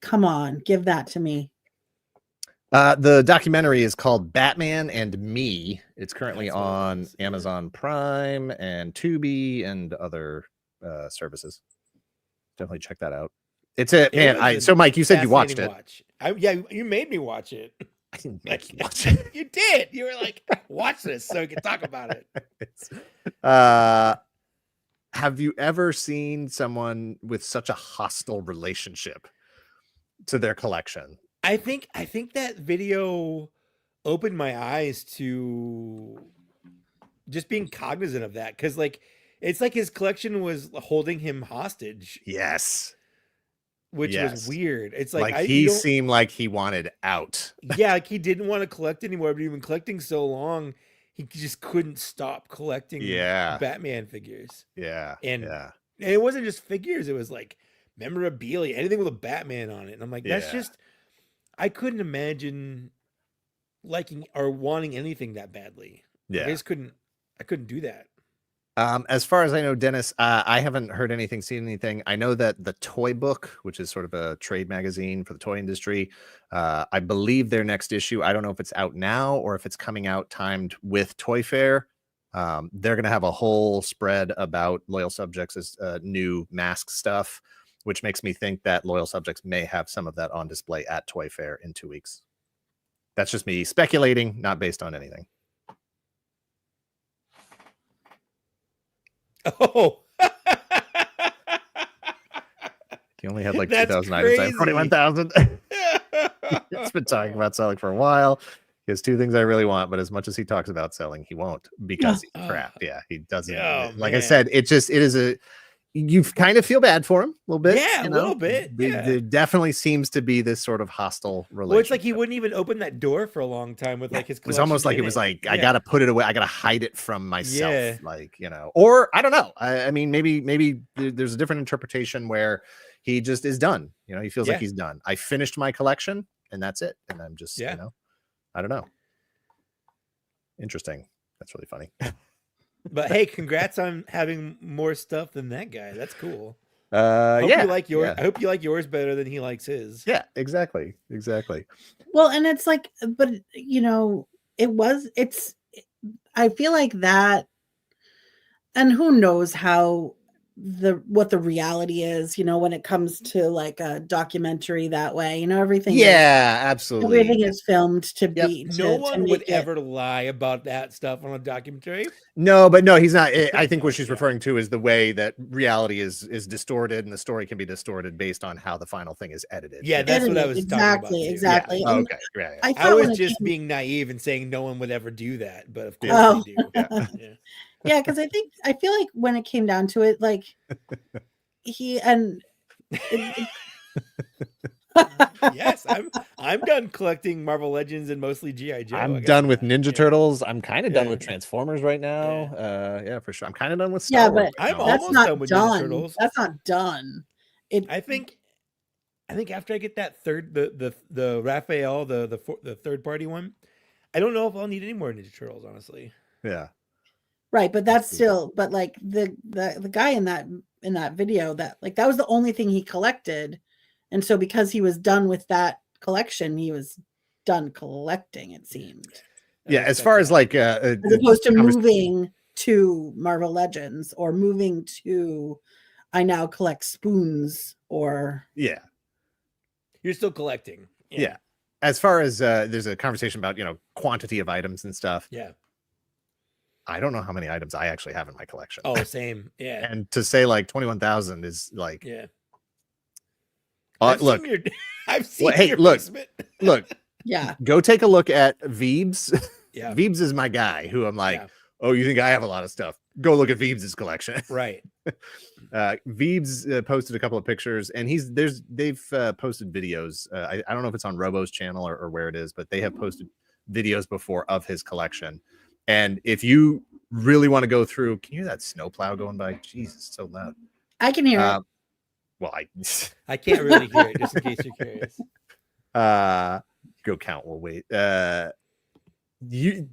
Come on, give that to me. The documentary is called Batman and Me. It's currently on Amazon Prime and Tubi and other services. Definitely check that out. So Mike, you said you watched it. Yeah, you made me watch it. I didn't make you watch it. You did. You were like, watch this so we can talk about it. Have you ever seen someone with such a hostile relationship to their collection? I think that video opened my eyes to just being cognizant of that, because it's like his collection was holding him hostage. Yes. Which was weird. It's like he seemed like he wanted out. Yeah, like he didn't want to collect anymore, but he'd been collecting so long, he just couldn't stop collecting Batman figures. Yeah. And it wasn't just figures, it was like memorabilia, anything with a Batman on it. And I'm like, that's just, I couldn't imagine liking or wanting anything that badly. Yeah. I couldn't do that. As far as I know, Dennis, I haven't heard anything, seen anything. I know that the Toy Book, which is sort of a trade magazine for the toy industry, I believe their next issue, I don't know if it's out now or if it's coming out timed with Toy Fair. They're going to have a whole spread about Loyal Subjects' new mask stuff, which makes me think that Loyal Subjects may have some of that on display at Toy Fair in 2 weeks. That's just me speculating, not based on anything. Oh, he only had like 2,000 items. I have 21,000. He's been talking about selling for a while. He has 2 things I really want, but as much as he talks about selling, he won't because he's crap. Yeah, he doesn't. I said, it is you kind of feel bad for him a little bit. Yeah, a little bit. Yeah. There definitely seems to be this sort of hostile relationship. Well, it's like he wouldn't even open that door for a long time with like his. It was almost like collection it was in like, I Yeah. gotta put it away. I gotta hide it from myself. Yeah. Like, or I don't know. I mean, maybe there's a different interpretation where he just is done. He feels like he's done. I finished my collection and that's it. And I'm just, I don't know. Interesting. That's really funny. But hey, congrats on having more stuff than that guy. That's cool. I hope you like yours. I hope you like yours better than he likes his. Yeah, exactly. Well, and it's like, but I feel like that, and who knows what the reality is, when it comes to like a documentary that way, everything. Yeah, absolutely. Everything is filmed to be. No one would ever lie about that stuff on a documentary. No, but no, he's not. I think what she's referring to is the way that reality is distorted, and the story can be distorted based on how the final thing is edited. Yeah, that's what I was talking about. Exactly. Yeah. Oh, okay. Yeah. I was just being naive and saying no one would ever do that, but of course they do. Yeah, because I feel like when it came down to it, like yes, I'm done collecting Marvel Legends and mostly GI Joe. I'm done with Ninja Turtles. I'm kind of done with Transformers right now. Yeah, for sure. I'm kind of done with Star Wars. But I'm almost done with Ninja Turtles. That's not done. I think after I get that the Raphael, the third party one, I don't know if I'll need any more Ninja Turtles, honestly. Yeah. Right, but that's still, but like the guy in that video, that was the only thing he collected, and so because he was done with that collection, he was done collecting. It seemed. Yeah, as far as like as opposed to moving to Marvel Legends or moving to, I now collect spoons or. Yeah, you're still collecting. Yeah. As far as there's a conversation about quantity of items and stuff. Yeah. I don't know how many items I actually have in my collection. Oh, same. Yeah. And to say like 21,000 is like, yeah. Look, I've seen your basement. Look. Yeah. Go take a look at Veebs. Yeah. Veebs is my guy who I'm like, oh, you think I have a lot of stuff? Go look at Veebs' collection. Right. Veebs posted a couple of pictures, and they've posted videos. I don't know if it's on Robo's channel or where it is, but they have posted videos before of his collection. And if you really want to go through, can you hear that snowplow going by? Jesus, it's so loud. I can hear it. Well, I can't really hear it, just in case you're curious. Go count. We'll wait.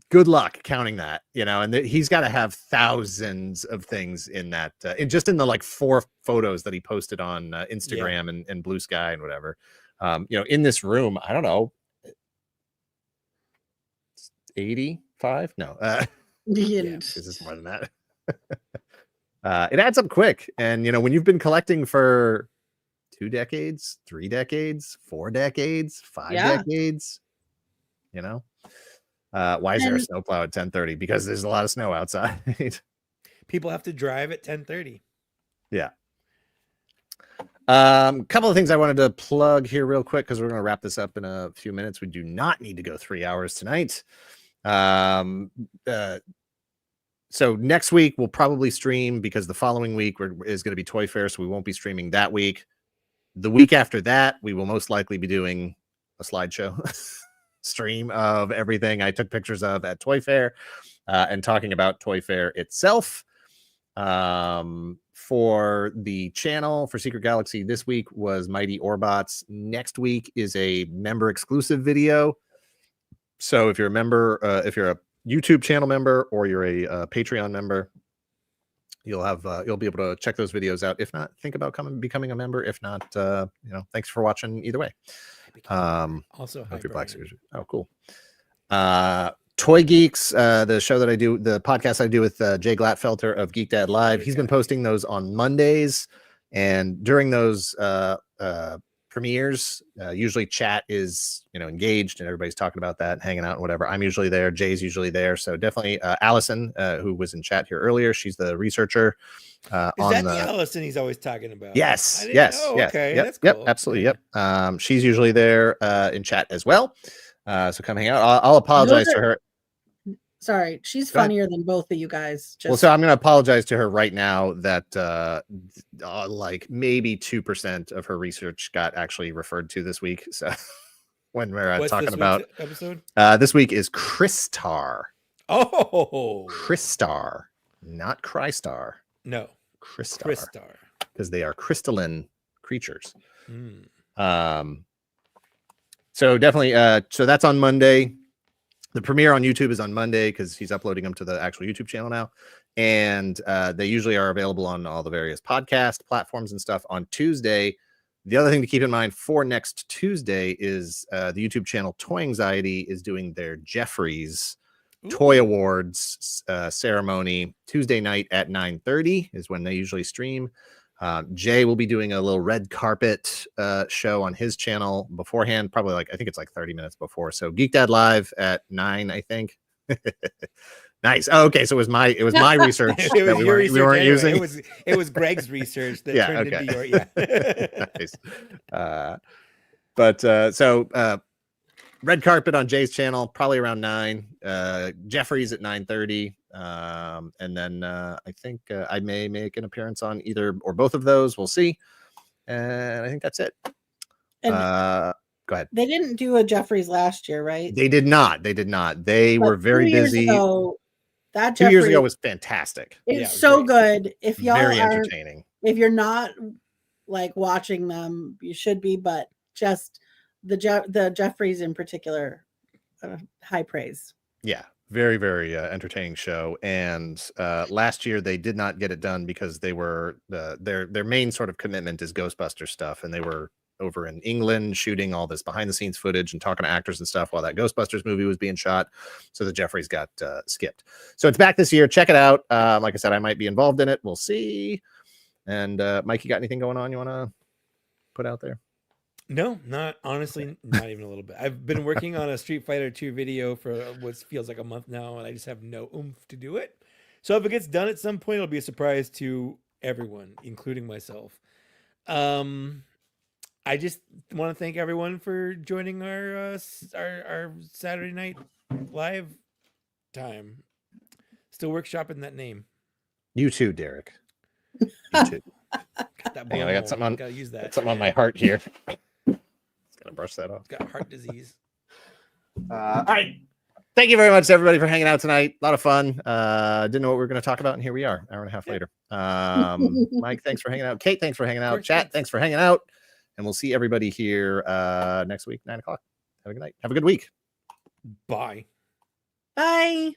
Good luck counting that, and he's got to have thousands of things in that, in the like 4 photos that he posted on Instagram and Blue Sky and whatever. In this room, I don't know, 85. No, this is more than that. It adds up quick, and when you've been collecting for 2 decades, 3 decades, 4 decades, 5 decades, why is there a snowplow at 10:30? Because there's a lot of snow outside. People have to drive at 10:30. Yeah. Couple of things I wanted to plug here real quick, because we're going to wrap this up in a few minutes. We do not need to go 3 hours tonight. So next week we'll probably stream, because the following week is going to be Toy Fair, so we won't be streaming that week. The week after that, we will most likely be doing a slideshow stream of everything I took pictures of at Toy Fair, and talking about Toy Fair itself. For the channel for Secret Galaxy this week was Mighty Orbots. Next week is a member exclusive video. So if you're a member, if you're a YouTube channel member or you're a Patreon member, you'll be able to check those videos out. If not, think about becoming a member. If not, thanks for watching either way. Also, oh, cool. Toy Geeks, the show that I do, the podcast I do with Jay Glatfelter of Geek Dad Live. He's been posting those on Mondays, and during those premieres, usually chat is engaged and everybody's talking about that and hanging out and whatever. I'm usually there. Jay's usually there. So definitely Allison, who was in chat here earlier, she's the researcher. Is that the Allison he's always talking about? Yes. Okay, yep, that's cool. Yep, absolutely. Yep. She's usually there in chat as well. So come hang out. I'll apologize to her. Sorry, she's Go ahead. funnier than both of you guys. Well, so I'm going to apologize to her right now that like maybe 2% of her research got actually referred to this week. So when we're What's talking this about week's episode? this week is Crystar. Oh, Crystar, not Crystar. no, Crystar, Crystar. because they are crystalline creatures. Mm. So definitely, so that's on Monday. The premiere on YouTube is on Monday because he's uploading them to the actual YouTube channel now. And they usually are available on all the various podcast platforms and stuff on Tuesday. The other thing to keep in mind for next Tuesday is the YouTube channel Toy Anxiety is doing their Jeffries Toy Awards ceremony Tuesday night at 9:30 is when they usually stream. Jay will be doing a little red carpet show on his channel beforehand, probably like I think it's like 30 minutes before. So Geek Dad Live at 9, I think. Nice. Oh, okay, so it was my research It that was we your weren't research using. anyway. It was Greg's research that Yeah, turned okay. into your Nice. So red carpet on Jay's channel, probably around 9. Jeffries at 9:30. And then I think I may make an appearance on either or both of those. We'll see. And I think that's it. And go ahead. they didn't do a Jeffries last year, right? They did not. They But were very 2 years busy. ago, that 2 years Jeffries, ago was fantastic. it's Yeah, so great. good. If y'all Very aren't, entertaining. if you're not like watching them, you should be. But just the Jeffries in particular, high praise. Yeah, very, very entertaining show. And last year they did not get it done because they were their main sort of commitment is Ghostbusters stuff, and they were over in England shooting all this behind the scenes footage and talking to actors and stuff while that Ghostbusters movie was being shot. So the Jeffries got skipped. So it's back this year. Check it out. Like I said, I might be involved in it. We'll see. And Mike, you got anything going on you want to put out there? No, not honestly, not even a little bit. I've been working on a Street Fighter 2 video for what feels like a month now, and I just have no oomph to do it. So if it gets done at some point, it'll be a surprise to everyone, including myself. I just want to thank everyone for joining our Saturday night live time. Still workshopping that name. You too, Derek. You too. Got that Hang on, I got something on. Gotta use that. Got something on my heart here. Just gonna brush that off. Got heart disease. All right. Thank you very much, everybody, for hanging out tonight. A lot of fun. Didn't know what we were going to talk about, and here we are, hour and a half later. Mike, thanks for hanging out. Kate, thanks for hanging out. Chat, thanks for hanging out. And we'll see everybody here next week, 9 o'clock. Have a good night. Have a good week. Bye. Bye.